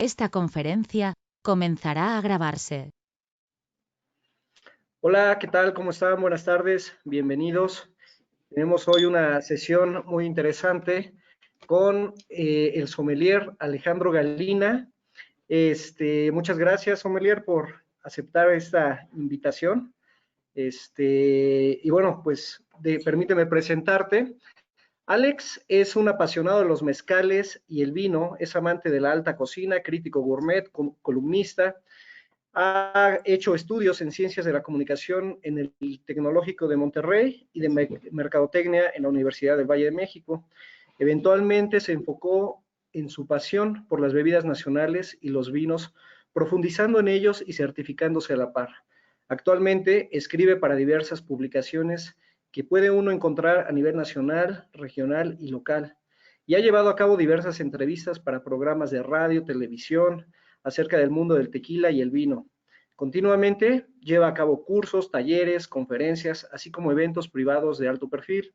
Esta conferencia comenzará a grabarse. Hola, ¿qué tal? ¿Cómo están? Buenas tardes, bienvenidos. Tenemos hoy una sesión muy interesante con el sommelier Alejandro Galina. Muchas gracias, sommelier, por aceptar esta invitación. Y bueno, pues permíteme presentarte. Alex es un apasionado de los mezcales y el vino, es amante de la alta cocina, crítico gourmet, columnista. Ha hecho estudios en ciencias de la comunicación en el Tecnológico de Monterrey y de mercadotecnia en la Universidad del Valle de México. Eventualmente se enfocó en su pasión por las bebidas nacionales y los vinos, profundizando en ellos y certificándose a la par. Actualmente escribe para diversas publicaciones que puede uno encontrar a nivel nacional, regional y local, y ha llevado a cabo diversas entrevistas para programas de radio, televisión, acerca del mundo del tequila y el vino. Continuamente lleva a cabo cursos, talleres, conferencias, así como eventos privados de alto perfil.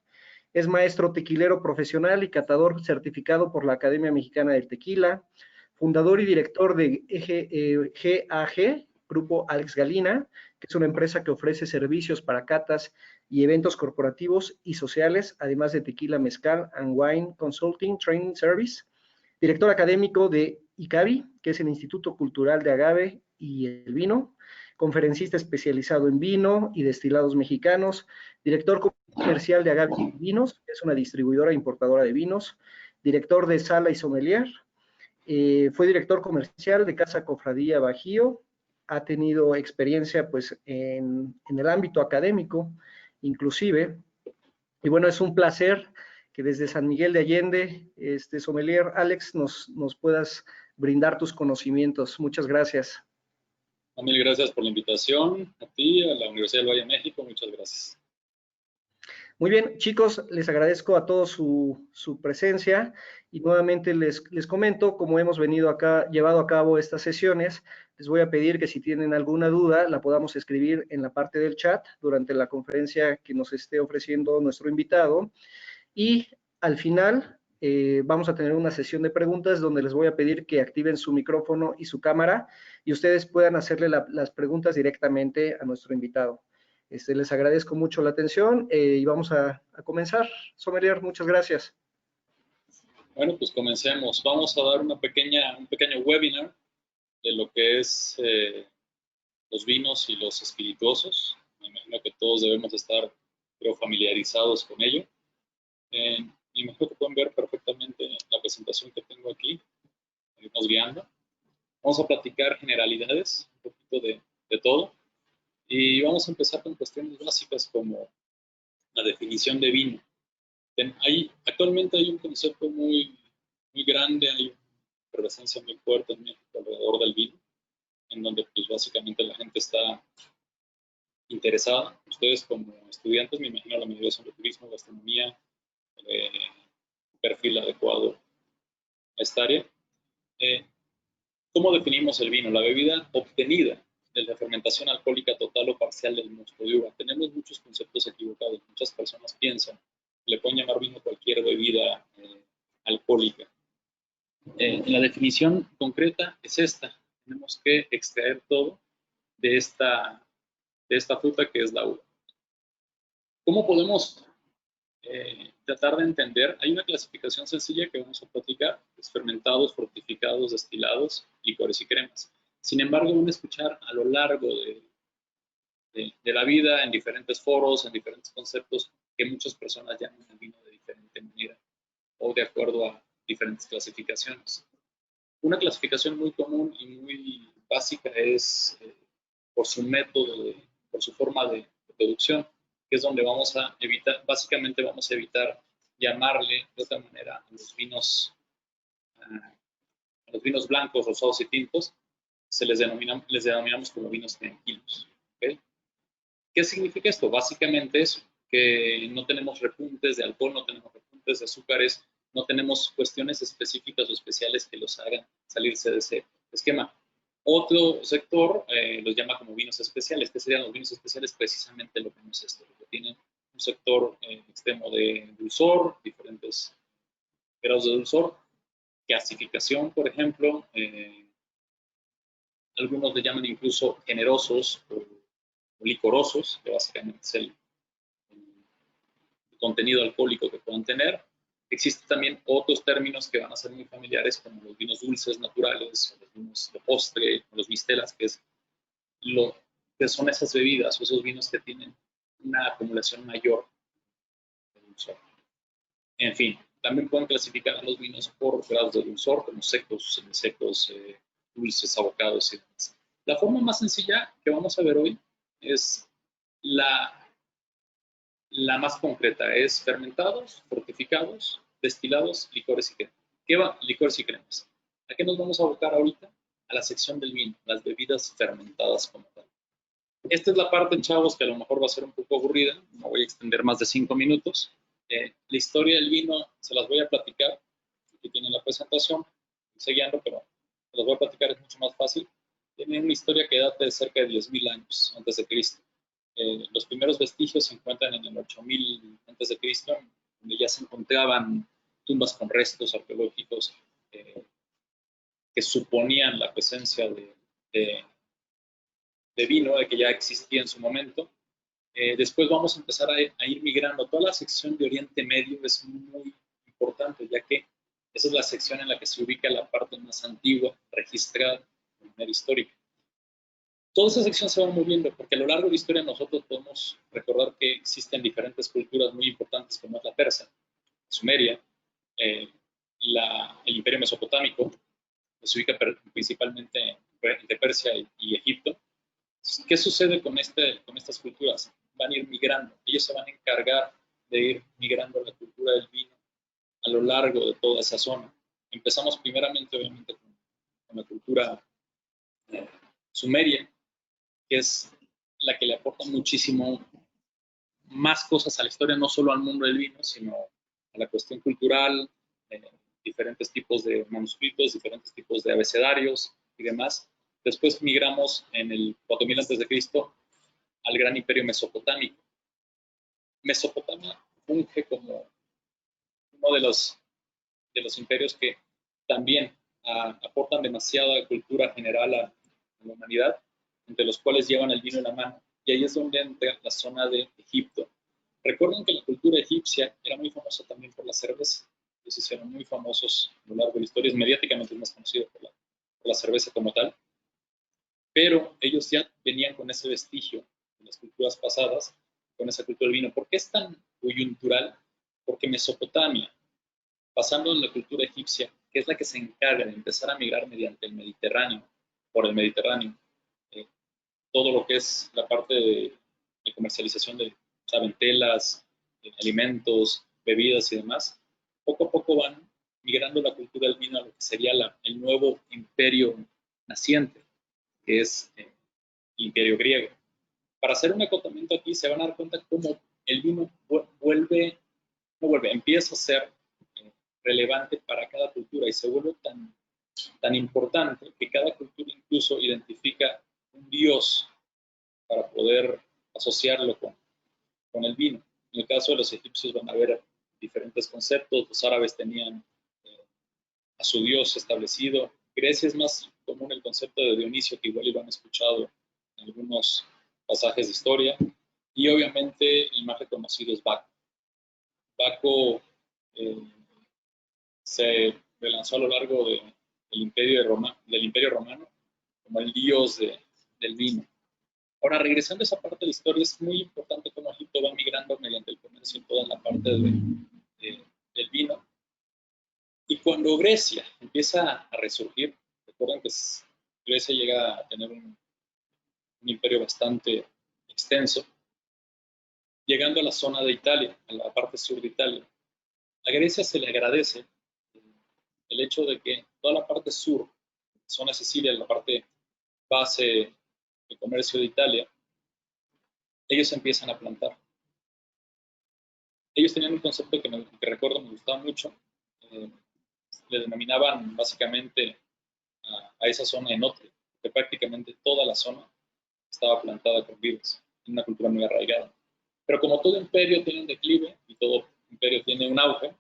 Es maestro tequilero profesional y catador certificado por la Academia Mexicana del Tequila, fundador y director de GAG, Grupo Alex Galina, que es una empresa que ofrece servicios para catas y eventos corporativos y sociales, además de tequila, mezcal and wine consulting training service. Director académico de ICAVI, que es el Instituto Cultural de Agave y el Vino, conferencista especializado en vino y destilados mexicanos, director comercial de Agave Vinos, que es una distribuidora e importadora de vinos, director de Sala y Sommelier, fue director comercial de Casa Cofradía Bajío, ha tenido experiencia pues en el ámbito académico, inclusive, y bueno, es un placer que desde San Miguel de Allende, sommelier Alex, nos puedas brindar tus conocimientos. Muchas gracias. Mil gracias por la invitación, a ti, a la Universidad del Valle de México, muchas gracias. Muy bien, chicos, les agradezco a todos su presencia y nuevamente les comento, como hemos llevado a cabo estas sesiones, les voy a pedir que si tienen alguna duda la podamos escribir en la parte del chat durante la conferencia que nos esté ofreciendo nuestro invitado. Y al final vamos a tener una sesión de preguntas donde les voy a pedir que activen su micrófono y su cámara y ustedes puedan hacerle las preguntas directamente a nuestro invitado. Les agradezco mucho la atención y vamos a comenzar. Sommelier, muchas gracias. Bueno, pues comencemos. Vamos a dar un pequeño webinar de lo que es los vinos y los espirituosos. Me imagino que todos debemos estar, creo, familiarizados con ello. Me imagino que pueden ver perfectamente la presentación que tengo aquí, irnos guiando. Vamos a platicar generalidades, un poquito de todo. Y vamos a empezar con cuestiones básicas como la definición de vino. Actualmente hay un concepto muy grande, hay una presencia muy fuerte en México alrededor del vino, en donde pues básicamente la gente está interesada. Ustedes como estudiantes, me imagino la mayoría son de turismo, gastronomía, perfil adecuado a esta área. ¿Cómo definimos el vino? La bebida obtenida de la fermentación alcohólica total o parcial del mosto de uva. Tenemos muchos conceptos equivocados. Muchas personas piensan que le pueden llamar vino cualquier bebida alcohólica. La definición concreta es esta. Tenemos que extraer todo de esta fruta que es la uva. ¿Cómo podemos tratar de entender? Hay una clasificación sencilla que vamos a platicar, es fermentados, fortificados, destilados, licores y cremas. Sin embargo, van a escuchar a lo largo de la vida, en diferentes foros, en diferentes conceptos, que muchas personas llaman el vino de diferente manera o de acuerdo a diferentes clasificaciones. Una clasificación muy común y muy básica es por su método, por su forma de producción, que es donde vamos a evitar, básicamente vamos a evitar llamarle de otra manera a los vinos blancos, rosados y tintos, les denominamos como vinos tranquilos. ¿Okay? ¿Qué significa esto? Básicamente eso, que no tenemos repuntes de alcohol, no tenemos repuntes de azúcares, no tenemos cuestiones específicas o especiales que los hagan salirse de ese esquema. Otro sector los llama como vinos especiales. ¿Qué serían los vinos especiales? Precisamente lo que no es esto, que tienen un sector extremo de dulzor, diferentes grados de dulzor, gasificación, por ejemplo, algunos le llaman incluso generosos o licorosos, que básicamente es el contenido alcohólico que puedan tener. Existen también otros términos que van a ser muy familiares, como los vinos dulces naturales, o los vinos de postre, o los mistelas, que son esas bebidas o esos vinos que tienen una acumulación mayor de dulzor. En fin, también pueden clasificar a los vinos por grados de dulzor, como secos, semisecos, dulces, abocados y demás. La forma más sencilla que vamos a ver hoy es la más concreta, es fermentados, fortificados, destilados, licores y cremas. ¿Qué va? Licores y cremas. ¿A qué nos vamos a abocar ahorita? A la sección del vino, las bebidas fermentadas como tal. Esta es la parte, chavos, que a lo mejor va a ser un poco aburrida, no voy a extender más de 5 minutos. La historia del vino se las voy a platicar, aquí tienen la presentación, estoy guiando, pero se las voy a platicar, es mucho más fácil. Tiene una historia que data de cerca de 10.000 años antes de Cristo. Los primeros vestigios se encuentran en el 8000 antes de Cristo, donde ya se encontraban tumbas con restos arqueológicos que suponían la presencia de vino, de que ya existía en su momento. Después vamos a empezar a ir migrando. Toda la sección de Oriente Medio es muy importante, ya que esa es la sección en la que se ubica la parte más antigua registrada de manera histórica. Toda esa sección se va moviendo, porque a lo largo de la historia nosotros podemos recordar que existen diferentes culturas muy importantes, como es la persa, Sumeria, el imperio mesopotámico, que se ubica principalmente entre Persia y Egipto. ¿Qué sucede con estas culturas? Van a ir migrando. Ellos se van a encargar de ir migrando la cultura del vino a lo largo de toda esa zona. Empezamos primeramente, obviamente, con la cultura sumeria, que es la que le aporta muchísimo más cosas a la historia, no solo al mundo del vino, sino a la cuestión cultural, diferentes tipos de manuscritos, diferentes tipos de abecedarios y demás. Después migramos en el 4000 a.C. al gran imperio mesopotámico. Mesopotamia funge como uno de los imperios que también aportan demasiada cultura general a la humanidad, entre los cuales llevan el vino en la mano. Y ahí es donde entra la zona de Egipto. Recuerden que la cultura egipcia era muy famosa también por la cerveza. Ellos hicieron muy famosos a lo largo de la historia. Es mediáticamente más conocido por la cerveza como tal. Pero ellos ya venían con ese vestigio de las culturas pasadas, con esa cultura del vino. ¿Por qué es tan coyuntural? Porque Mesopotamia, pasando en la cultura egipcia, que es la que se encarga de empezar a migrar mediante el Mediterráneo, por el Mediterráneo, todo lo que es la parte de comercialización de telas, alimentos, bebidas y demás, poco a poco van migrando la cultura del vino a lo que sería el nuevo imperio naciente, que es el imperio griego. Para hacer un acotamiento aquí, se van a dar cuenta cómo el vino empieza a ser relevante para cada cultura y se vuelve tan importante que cada cultura incluso identifica un dios para poder asociarlo con el vino. En el caso de los egipcios van a haber diferentes conceptos, los árabes tenían a su dios establecido. Grecia es más común el concepto de Dionisio, que igual lo han escuchado en algunos pasajes de historia, y obviamente el más reconocido es Baco. Baco se relanzó a lo largo del Imperio Romano como el dios del vino. Ahora, regresando a esa parte de la historia, es muy importante cómo Egipto va migrando mediante el comercio en toda la parte del vino. Y cuando Grecia empieza a resurgir, recuerden que Grecia llega a tener un imperio bastante extenso, llegando a la zona de Italia, a la parte sur de Italia. A Grecia se le agradece el hecho de que toda la parte sur, zona de Sicilia, la parte base de comercio de Italia, ellos empiezan a plantar. Ellos tenían un concepto que recuerdo me gustaba mucho. Le denominaban básicamente a esa zona enotre, que prácticamente toda la zona estaba plantada con vides, en una cultura muy arraigada. Pero como todo imperio tiene un declive y todo imperio tiene un auge,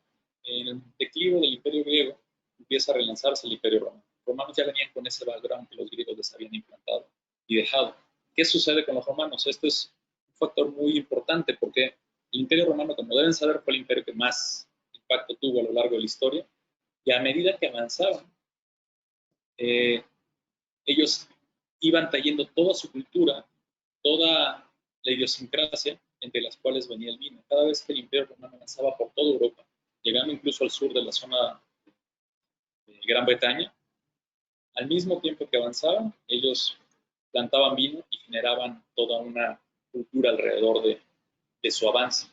en el declive del imperio griego empieza a relanzarse el imperio romano. romanos ya venían con ese background que los griegos les habían implantado y dejado. ¿Qué sucede con los romanos? Esto es un factor muy importante porque el Imperio Romano, como deben saber, fue el imperio que más impacto tuvo a lo largo de la historia, y a medida que avanzaban, ellos iban trayendo toda su cultura, toda la idiosincrasia entre las cuales venía el vino. Cada vez que el Imperio Romano avanzaba por toda Europa, llegando incluso al sur de la zona de Gran Bretaña, al mismo tiempo que avanzaban, ellos plantaban vino y generaban toda una cultura alrededor de su avance.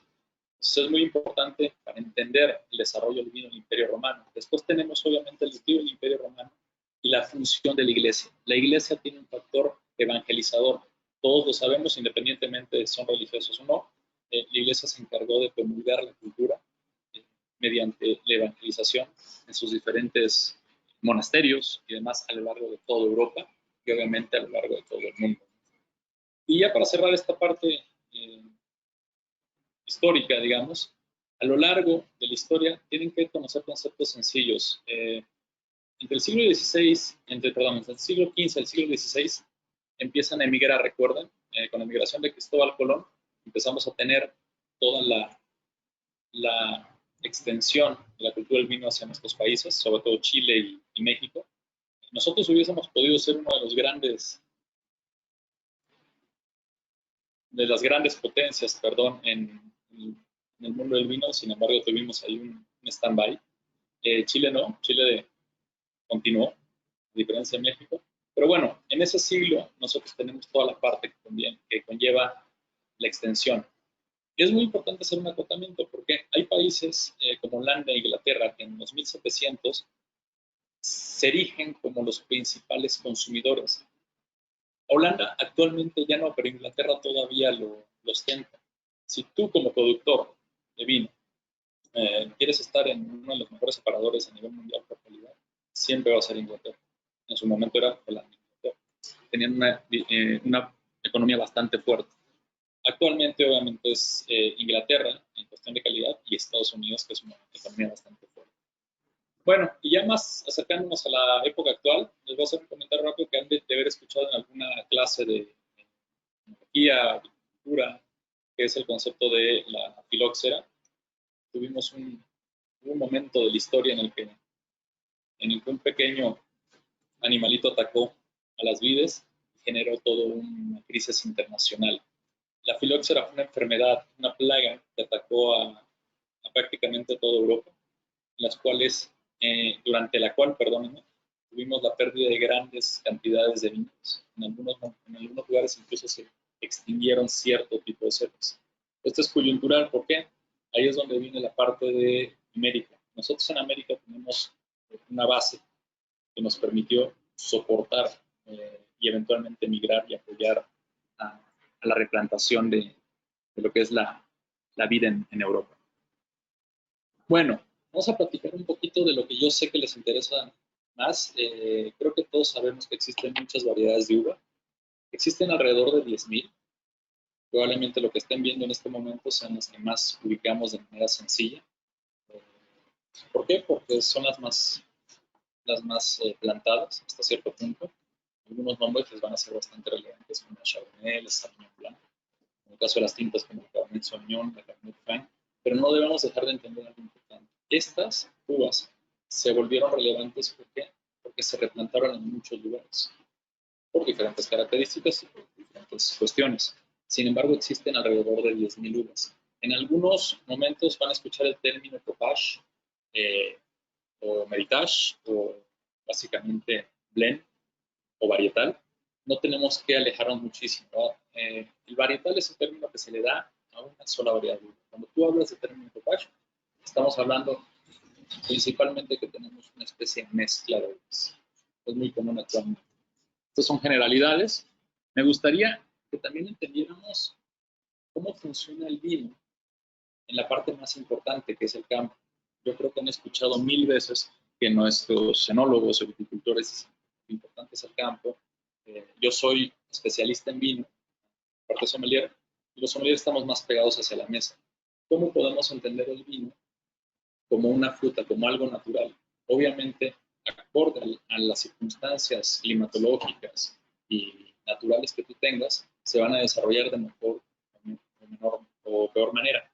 Eso es muy importante para entender el desarrollo del vino en el Imperio Romano. Después tenemos obviamente el desarrollo del Imperio Romano y la función de la iglesia. La iglesia tiene un factor evangelizador. Todos lo sabemos, independientemente de si son religiosos o no. La iglesia se encargó de promulgar la cultura mediante la evangelización en sus diferentes monasterios y demás a lo largo de toda Europa y obviamente a lo largo de todo el mundo. Y ya para cerrar esta parte histórica, digamos, a lo largo de la historia tienen que conocer conceptos sencillos. Entre el siglo XVI, entre el siglo XV y el siglo XVI, empiezan a emigrar, recuerden, con la migración de Cristóbal Colón, empezamos a tener toda la extensión de la cultura del vino hacia nuestros países, sobre todo Chile y México. Nosotros hubiésemos podido ser uno de las grandes potencias, perdón, en el mundo del vino, sin embargo tuvimos ahí un stand-by. Chile no, Chile continuó, a diferencia de México. Pero bueno, en ese siglo nosotros tenemos toda la parte que conlleva la extensión. Es muy importante hacer un acotamiento porque hay países como Holanda e Inglaterra que en los 1700 se erigen como los principales consumidores. Holanda actualmente ya no, pero Inglaterra todavía lo ostenta. Si tú como productor de vino quieres estar en uno de los mejores separadores a nivel mundial por calidad, siempre va a ser Inglaterra. En su momento era Holanda. Tenían una economía bastante fuerte. Actualmente, obviamente, es Inglaterra en cuestión de calidad y Estados Unidos, que es una economía bastante fuerte. Bueno, y ya más acercándonos a la época actual, les voy a hacer un comentario rápido que han de haber escuchado en alguna clase de enología, agricultura, que es el concepto de la filóxera. Tuvimos un momento de la historia en el que un pequeño animalito atacó a las vides y generó toda una crisis internacional. La filóxera fue una enfermedad, una plaga que atacó a prácticamente toda Europa, durante la cual, perdónenme, tuvimos la pérdida de grandes cantidades de vinos. En algunos lugares incluso se extinguieron cierto tipo de cepas. Esto es coyuntural, ¿por qué? Ahí es donde viene la parte de América. Nosotros en América tenemos una base que nos permitió soportar y eventualmente migrar y apoyar a la replantación de lo que es la vida en Europa. Bueno, vamos a platicar un poquito de lo que yo sé que les interesa más. Creo que todos sabemos que existen muchas variedades de uva. Existen alrededor de 10,000. Probablemente lo que estén viendo en este momento sean las que más ubicamos de manera sencilla. ¿Por qué? Porque son las más plantadas hasta cierto punto. Algunos nombres les van a ser bastante relevantes, como el Chardonnay, el Sauvignon Blanc, en el caso de las tintas como el Cabernet Sauvignon, el Cabernet Franc, pero no debemos dejar de entender algo importante. Estas uvas se volvieron relevantes porque se replantaron en muchos lugares, por diferentes características y por diferentes cuestiones. Sin embargo, existen alrededor de 10,000 uvas. En algunos momentos van a escuchar el término copage, o meritage, o básicamente blend o varietal. No tenemos que alejarnos muchísimo, ¿no? El varietal es un término que se le da a una sola variedad. Cuando tú hablas de término copage, estamos hablando principalmente que tenemos una especie de mezcla de uvas. Es muy común actualmente. Estas son generalidades. Me gustaría que también entendiéramos cómo funciona el vino en la parte más importante, que es el campo. Yo creo que han escuchado 1000 veces que nuestros enólogos o viticultores, lo importante es el campo. Yo soy especialista en vino, parte sommelier, y los sommeliers estamos más pegados hacia la mesa. ¿Cómo podemos entender el vino como una fruta, como algo natural? Obviamente, acorde a las circunstancias climatológicas y naturales que tú tengas, se van a desarrollar de mejor o menor o peor manera.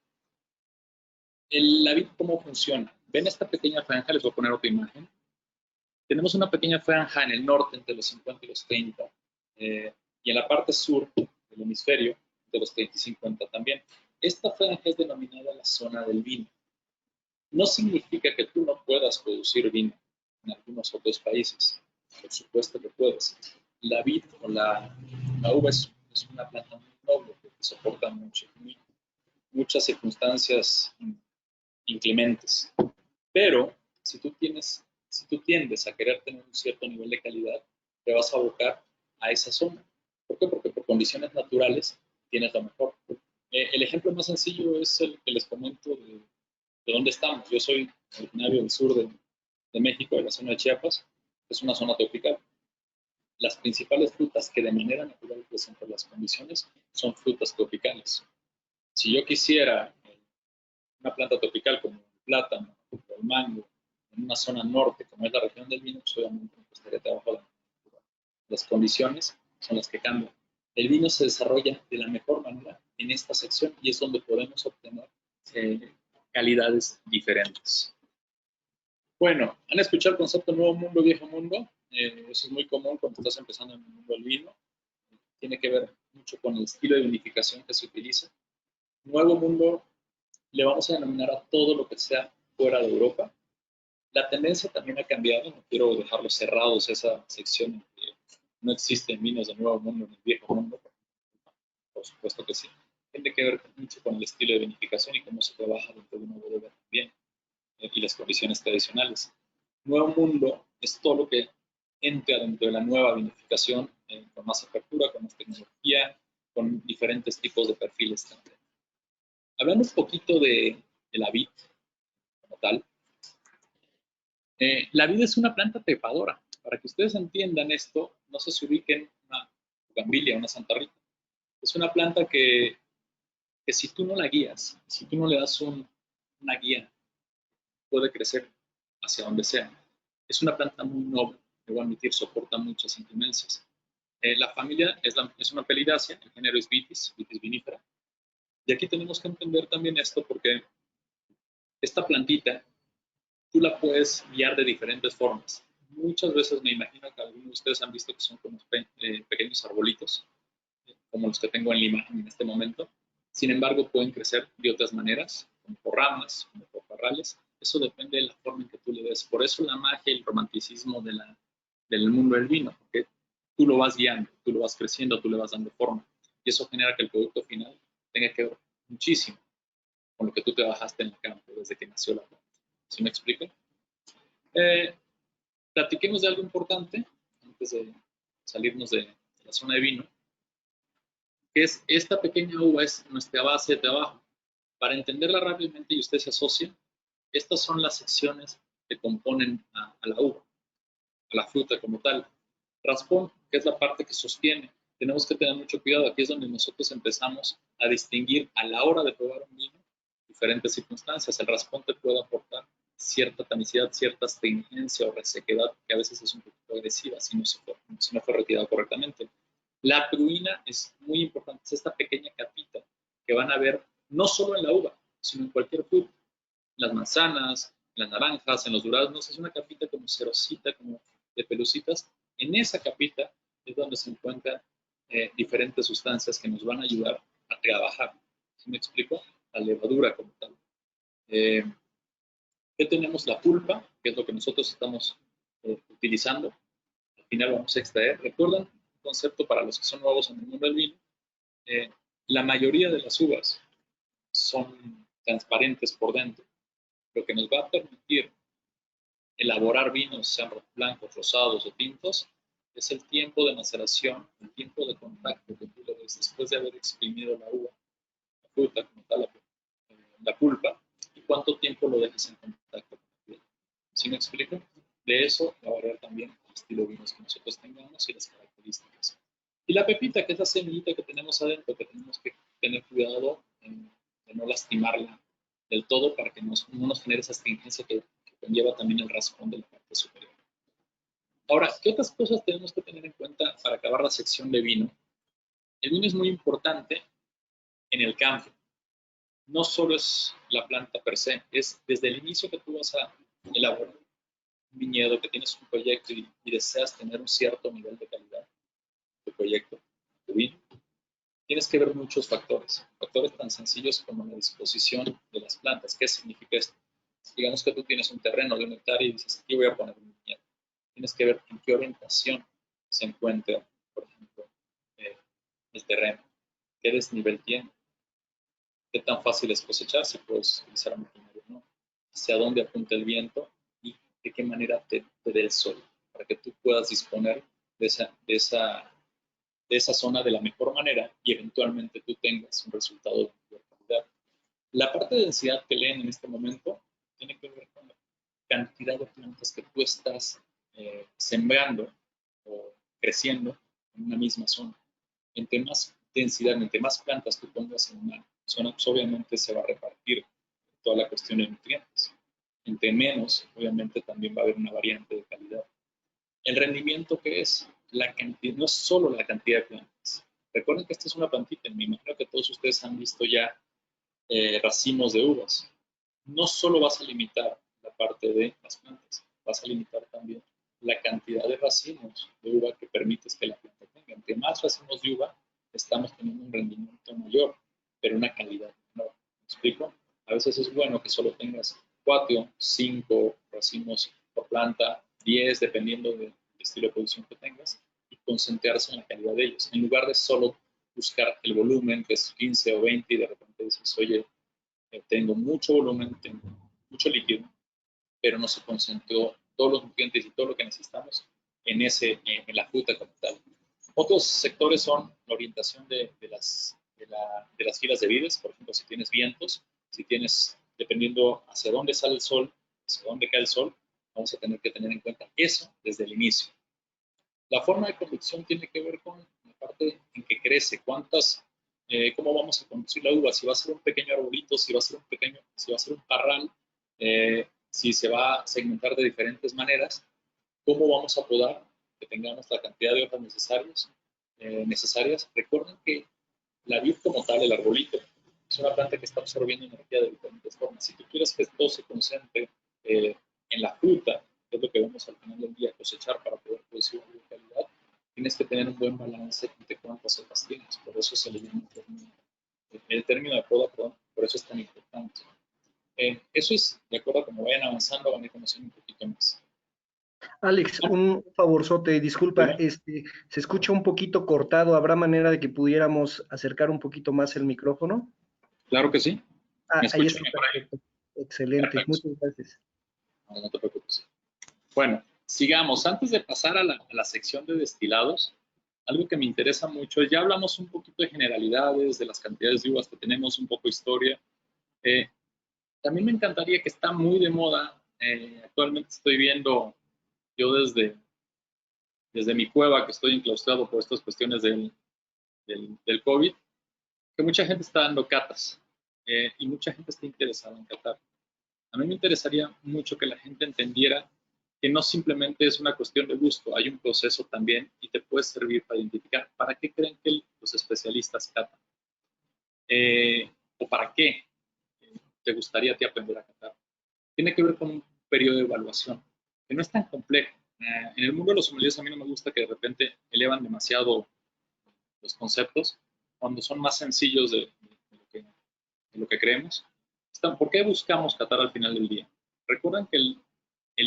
La vid, ¿cómo funciona? ¿Ven esta pequeña franja? Les voy a poner otra imagen. Tenemos una pequeña franja en el norte entre los 50 y los 30, y en la parte sur del hemisferio de los 30 y 50 también. Esta franja es denominada la zona del vino. No significa que tú no puedas producir vino en algunos otros países. Por supuesto que puedes. La vid o la uva es una planta muy noble que soporta muchas circunstancias inclementes. Pero si tú tiendes a querer tener un cierto nivel de calidad, te vas a abocar a esa zona. ¿Por qué? Porque por condiciones naturales tienes lo mejor. El ejemplo más sencillo es el que les comento de dónde estamos. Yo soy originario del sur de México, de la zona de Chiapas. Es una zona tropical. Las principales frutas que de manera natural crecen por las condiciones son frutas tropicales. Si yo quisiera una planta tropical como el plátano o el mango en una zona norte como es la región del vino, pues obviamente estaría trabajando. Las condiciones son las que cambian. El vino se desarrolla de la mejor manera en esta sección y es donde podemos obtener calidades diferentes. Bueno, ¿han escuchado el concepto nuevo mundo, viejo mundo? Eso es muy común cuando estás empezando en el mundo del vino. Tiene que ver mucho con el estilo de vinificación que se utiliza. Nuevo mundo le vamos a denominar a todo lo que sea fuera de Europa. La tendencia también ha cambiado, no quiero dejarlos cerrados esa sección en que no existen vinos de nuevo mundo en el viejo mundo, por supuesto que sí. Tiene que ver mucho con el estilo de vinificación y cómo se trabaja dentro de una bodega también, y las condiciones tradicionales. Nuevo mundo es todo lo que entra dentro de la nueva vinificación, con más apertura, con más tecnología, con diferentes tipos de perfiles también. Hablando un poquito de la vid como tal, la vid es una planta trepadora. Para que ustedes entiendan esto, no sé si ubiquen una bugambilia, una Santa Rita. Es una planta que si tú no la guías, si tú no le das una guía, puede crecer hacia donde sea. Es una planta muy noble, debo admitir, soporta muchas inclemencias. La familia es una pelidácea, el género es Vitis vinífera. Y aquí tenemos que entender también esto porque esta plantita tú la puedes guiar de diferentes formas. Muchas veces me imagino que algunos de ustedes han visto que son como pequeños arbolitos, como los que tengo en la imagen en este momento. Sin embargo, pueden crecer de otras maneras, como por ramas, como por parrales. Eso depende de la forma en que tú le des. Por eso la magia y el romanticismo del mundo del vino, porque tú lo vas guiando, tú lo vas creciendo, tú le vas dando forma. Y eso genera que el producto final tenga que ver muchísimo con lo que tú trabajaste en el campo desde que nació la planta. ¿Sí me explico? Platiquemos de algo importante antes de salirnos de la zona de vino, que es esta pequeña uva es nuestra base de trabajo. Para entenderla rápidamente y usted se asocia, estas son las secciones que componen a la uva, a la fruta como tal. Raspón, que es la parte que sostiene. Tenemos que tener mucho cuidado. Aquí es donde nosotros empezamos a distinguir a la hora de probar un vino diferentes circunstancias. El raspón te puede aportar cierta tanicidad, cierta astringencia o resequedad que a veces es un poquito agresiva si no fue retirada correctamente. La pruina es muy importante, es esta pequeña capita que van a ver no solo en la uva, sino en cualquier fruta. En las manzanas, en las naranjas, en los duraznos, es una capita como cerosita, como de pelucitas. En esa capita es donde se encuentran diferentes sustancias que nos van a ayudar a trabajar. ¿Sí me explico? La levadura como tal. ¿Qué tenemos? La pulpa, que es lo que nosotros estamos utilizando. Al final vamos a extraer. ¿Recuerdan un concepto para los que son nuevos en el mundo del vino? La mayoría de las uvas son transparentes por dentro, lo que nos va a permitir elaborar vinos, sean blancos, rosados o tintos, es el tiempo de maceración, el tiempo de contacto que tú le des después de haber exprimido la uva, la fruta como tal, la pulpa, y cuánto tiempo lo dejas en contacto con la piel. ¿Sí me explico? De eso va a variar también el estilo de vinos que nosotros tengamos y las características. Y la pepita, que es la semillita que tenemos adentro, que tenemos que tener cuidado de no lastimarla del todo para que no nos genere esa astringencia que conlleva también el raspón de la parte superior. Ahora, ¿qué otras cosas tenemos que tener en cuenta para acabar la sección de vino? El vino es muy importante en el campo. No solo es la planta per se, es desde el inicio que tú vas a elaborar un viñedo, que tienes un proyecto y deseas tener un cierto nivel de calidad de proyecto, de vino. Tienes que ver muchos factores tan sencillos como la disposición de las plantas. ¿Qué significa esto? Digamos que tú tienes un terreno de 1 hectárea y dices, aquí voy a poner un viñedo. Tienes que ver en qué orientación se encuentra, por ejemplo, el terreno, qué desnivel tiene, qué tan fácil es cosechar, si puedes utilizar maquinaria o no, hacia dónde apunta el viento y de qué manera te dé el sol, para que tú puedas disponer de esa zona de la mejor manera y eventualmente tú tengas un resultado de mayor calidad. La parte de densidad que leen en este momento tiene que ver con la cantidad de plantas que tú estás sembrando o creciendo en una misma zona. Entre más densidad, entre más plantas tú pongas en una zona, pues obviamente se va a repartir toda la cuestión de nutrientes. Entre menos, obviamente también va a haber una variante de calidad. El rendimiento, ¿qué es? La cantidad, no es solo la cantidad de plantas. Recuerden que esta es una plantita, me imagino que todos ustedes han visto ya racimos de uvas. No solo vas a limitar la parte de las plantas, vas a limitar también la cantidad de racimos de uva que permites que la planta tenga. Entre más racimos de uva, estamos teniendo un rendimiento mayor, pero una calidad menor. ¿Me explico? A veces es bueno que solo tengas 4, 5 racimos por planta, 10, dependiendo del estilo de producción que tengas, y concentrarse en la calidad de ellos, en lugar de solo buscar el volumen, que es 15 o 20, y de repente dices, oye, tengo mucho volumen, tengo mucho líquido, pero no se concentró todos los nutrientes y todo lo que necesitamos en la fruta como tal. Otros sectores son la orientación de las filas de vides, por ejemplo, si tienes vientos, si tienes, dependiendo hacia dónde sale el sol, hacia dónde cae el sol, vamos a tener que tener en cuenta eso desde el inicio. La forma de conducción tiene que ver con la parte en que crece, cómo vamos a conducir la uva, si va a ser un pequeño arbolito, si va a ser un parral, si se va a segmentar de diferentes maneras, cómo vamos a poder que tengamos la cantidad de hojas necesarias. Recuerden que la vid como tal, el arbolito, es una planta que está absorbiendo energía de diferentes formas. Si tú quieres que todo se concentre en la fruta, que es lo que vamos al final del día cosechar para poder producir una calidad, tienes que tener un buen balance entre cuántas hojas tienes. Por eso se le llama el término de poda, por eso es tan importante. Eso es, de acuerdo a cómo vayan avanzando, van a conocer un poquito más. Alex, un favorzote, disculpa, se escucha un poquito cortado, ¿habrá manera de que pudiéramos acercar un poquito más el micrófono? Claro que sí. Ahí está, perfecto. Excelente, Perfecto. muchas gracias. No te preocupes. Bueno, sigamos. Antes de pasar a la sección de destilados, algo que me interesa mucho, ya hablamos un poquito de generalidades, de las cantidades de uvas que tenemos, un poco de historia. También me encantaría, que está muy de moda, actualmente estoy viendo, yo desde mi cueva, que estoy enclaustrado por estas cuestiones del COVID, que mucha gente está dando catas y mucha gente está interesada en catar. A mí me interesaría mucho que la gente entendiera que no simplemente es una cuestión de gusto, hay un proceso también y te puede servir para identificar para qué creen que los especialistas catan o para qué te gustaría a ti aprender a catar. Tiene que ver con un periodo de evaluación, que no es tan complejo. En el mundo de los sommeliers a mí no me gusta que de repente elevan demasiado los conceptos cuando son más sencillos de lo que creemos. ¿Por qué buscamos catar al final del día? Recuerden que el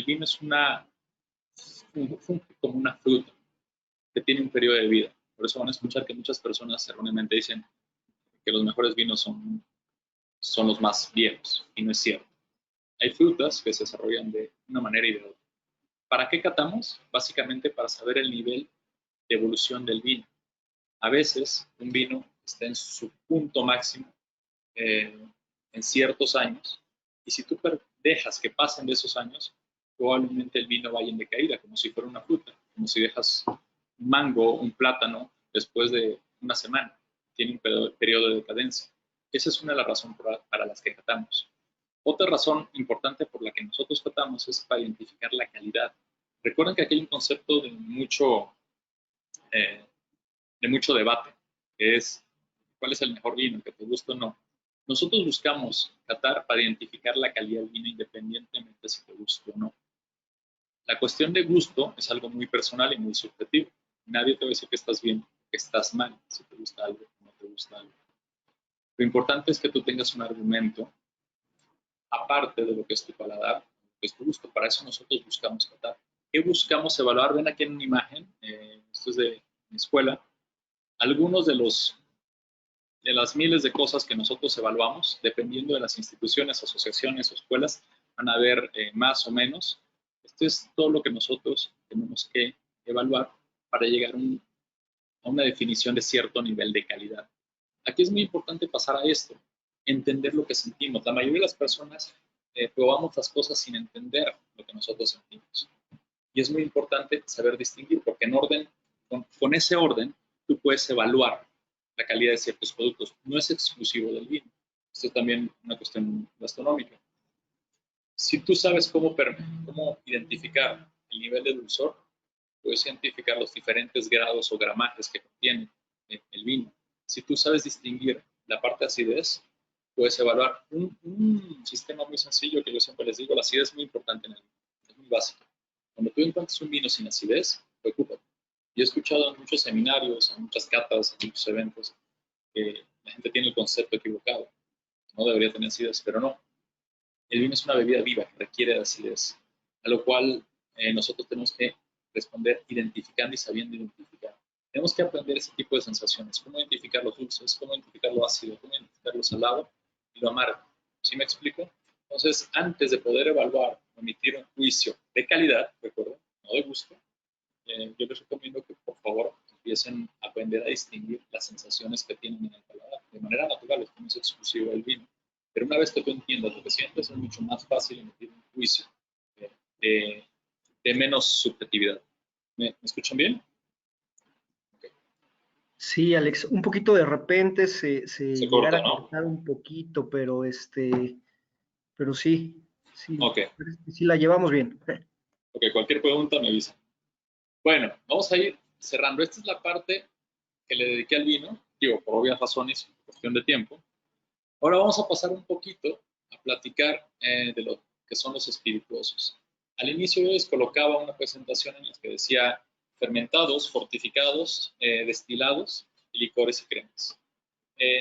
vino es como una fruta que tiene un periodo de vida. Por eso van a escuchar que muchas personas erróneamente dicen que los mejores vinos son los más viejos, y no es cierto. Hay frutas que se desarrollan de una manera y de otra. ¿Para qué catamos? Básicamente para saber el nivel de evolución del vino. A veces un vino está en su punto máximo en ciertos años, y si tú dejas que pasen de esos años, probablemente el vino vaya en decaída, como si fuera una fruta, como si dejas un mango, un plátano, después de una semana, tiene un periodo de decadencia. Esa es una de las razones para las que catamos. Otra razón importante por la que nosotros catamos es para identificar la calidad. Recuerden que aquí hay un concepto de mucho debate, que es cuál es el mejor vino, el que te gusta o no. Nosotros buscamos catar para identificar la calidad del vino independientemente si te gusta o no. La cuestión de gusto es algo muy personal y muy subjetivo. Nadie te va a decir que estás bien, que estás mal, si te gusta algo o no te gusta algo. Lo importante es que tú tengas un argumento aparte de lo que es tu paladar, lo que es tu gusto. Para eso nosotros buscamos catar. ¿Qué buscamos evaluar? Ven aquí en una imagen, esto es de mi escuela, algunos de las miles de cosas que nosotros evaluamos, dependiendo de las instituciones, asociaciones o escuelas, van a haber más o menos. Esto es todo lo que nosotros tenemos que evaluar para llegar a una definición de cierto nivel de calidad. Aquí es muy importante pasar a esto, entender lo que sentimos. La mayoría de las personas probamos las cosas sin entender lo que nosotros sentimos. Y es muy importante saber distinguir, porque en orden, con ese orden, tú puedes evaluar la calidad de ciertos productos. No es exclusivo del vino. Esto es también una cuestión gastronómica. Si tú sabes cómo identificar el nivel de dulzor, puedes identificar los diferentes grados o gramajes que contiene el vino. Si tú sabes distinguir la parte de acidez, puedes evaluar un sistema muy sencillo que yo siempre les digo. La acidez es muy importante en el vino, es muy básico. Cuando tú encuentres un vino sin acidez, preocúpate. Yo he escuchado en muchos seminarios, en muchas catas, en muchos eventos, que la gente tiene el concepto equivocado. No debería tener acidez, pero no. El vino es una bebida viva que requiere de acidez, a lo cual nosotros tenemos que responder identificando y sabiendo identificar. Tenemos que aprender ese tipo de sensaciones, cómo identificar los dulces, cómo identificar lo ácido, cómo identificar lo salado y lo amargo. ¿Sí me explico? Entonces, antes de poder evaluar o emitir un juicio de calidad, recuerden, no de gusto, yo les recomiendo que por favor empiecen a aprender a distinguir las sensaciones que tienen en el paladar. De manera natural, esto no es exclusivo del vino. Pero una vez que tú entiendas lo que sientes, es mucho más fácil emitir un juicio de menos subjetividad. ¿Me escuchan bien? Okay. Sí, Alex, un poquito de repente se llegara corta, a ¿no? cortar un poquito, pero pero sí, Ok, sí la llevamos bien. ok, cualquier pregunta me avisa. Bueno, vamos a ir cerrando. Esta es la parte que le dediqué al vino, digo, por obvias razones, cuestión de tiempo. Ahora vamos a pasar un poquito a platicar de lo que son los espirituosos. Al inicio yo les colocaba una presentación en la que decía fermentados, fortificados, destilados, licores y cremas.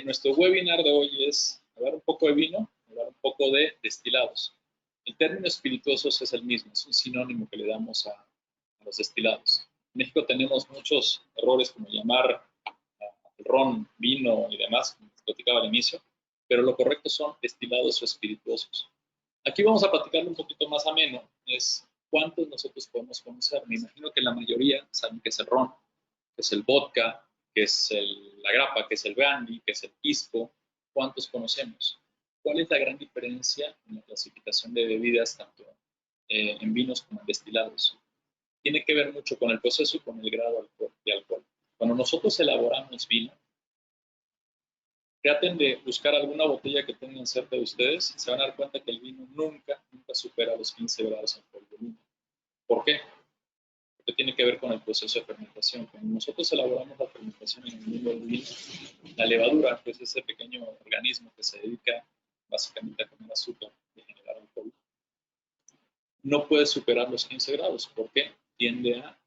Nuestro webinar de hoy es hablar un poco de vino, hablar un poco de destilados. El término espirituosos es el mismo, es un sinónimo que le damos a los destilados. En México tenemos muchos errores como llamar ron, vino y demás, como les platicaba al inicio, pero lo correcto son destilados o espirituosos. Aquí vamos a platicarlo un poquito más ameno, es cuántos nosotros podemos conocer. Me imagino que la mayoría saben qué es el ron, qué es el vodka, qué es la grappa, qué es el brandy, qué es el pisco. ¿Cuántos conocemos? ¿Cuál es la gran diferencia en la clasificación de bebidas, tanto en vinos como en destilados? Tiene que ver mucho con el proceso y con el grado de alcohol. Cuando nosotros elaboramos vino, traten de buscar alguna botella que tengan cerca de ustedes, se van a dar cuenta que el vino nunca supera los 15 grados alcohol volumen. ¿Por qué? Porque tiene que ver con el proceso de fermentación. Cuando nosotros elaboramos la fermentación en el mundo del vino, la levadura, que es ese pequeño organismo que se dedica básicamente a comer azúcar y generar alcohol, no puede superar los 15 grados. ¿Por qué? Tiende a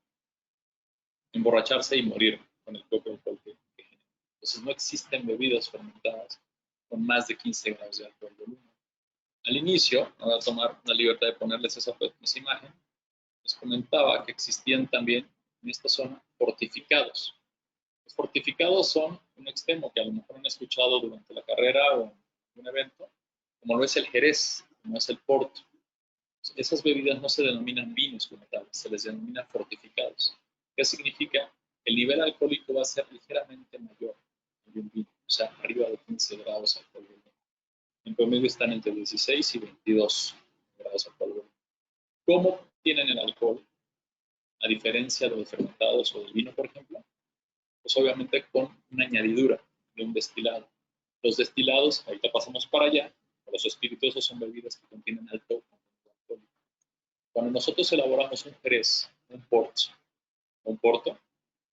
emborracharse y morir con el propio alcohol que genera. Entonces no existen bebidas fermentadas con más de 15 grados de alcohol volumen. Al inicio, me voy a tomar la libertad de ponerles esa imagen, les comentaba que existían también en esta zona fortificados. Los fortificados son un extremo que a lo mejor han escuchado durante la carrera o en un evento, como lo es el Jerez, como es el Porto. Esas bebidas no se denominan vinos como tal, se les denomina fortificados. ¿Qué significa? El nivel alcohólico va a ser ligeramente mayor que un vino, o sea, arriba de 15 grados alcohol. En promedio están entre 16 y 22 grados alcohol. ¿Cómo tienen el alcohol? A diferencia de los fermentados o del vino, por ejemplo, pues obviamente con una añadidura de un destilado. Los destilados, ahorita pasamos para allá, los espirituosos son bebidas que contienen alto contenido alcohólico. Cuando nosotros elaboramos un jerez, un porto,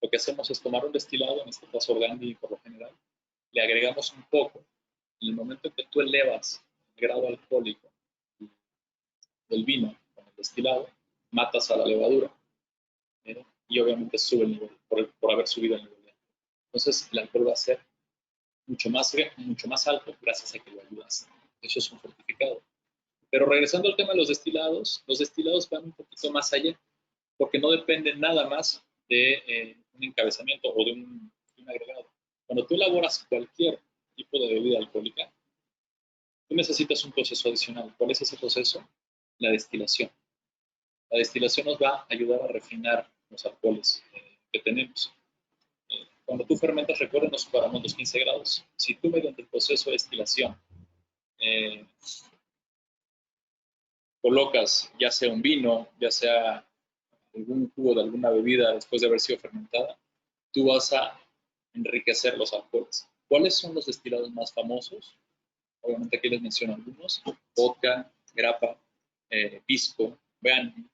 lo que hacemos es tomar un destilado, en este caso Organdi por lo general, le agregamos un poco. En el momento en que tú elevas el grado alcohólico del vino con el destilado, matas a la levadura, y obviamente sube el nivel, por haber subido el nivel. Entonces el alcohol va a ser mucho más alto gracias a que lo ayudas. Eso es un fortificado. Pero regresando al tema de los destilados van un poquito más allá, porque no dependen nada más de un encabezamiento o de un agregado. Cuando tú elaboras cualquier tipo de bebida alcohólica, tú necesitas un proceso adicional. ¿Cuál es ese proceso? La destilación. La destilación nos va a ayudar a refinar los alcoholes que tenemos. Cuando tú fermentas, recuerda, nos separamos los 15 grados. Si tú mediante el proceso de destilación colocas ya sea un vino, ya sea algún jugo de alguna bebida después de haber sido fermentada, tú vas a enriquecer los alcoholes. ¿Cuáles son los destilados más famosos? Obviamente aquí les menciono algunos: vodka, grappa, pisco, brandy.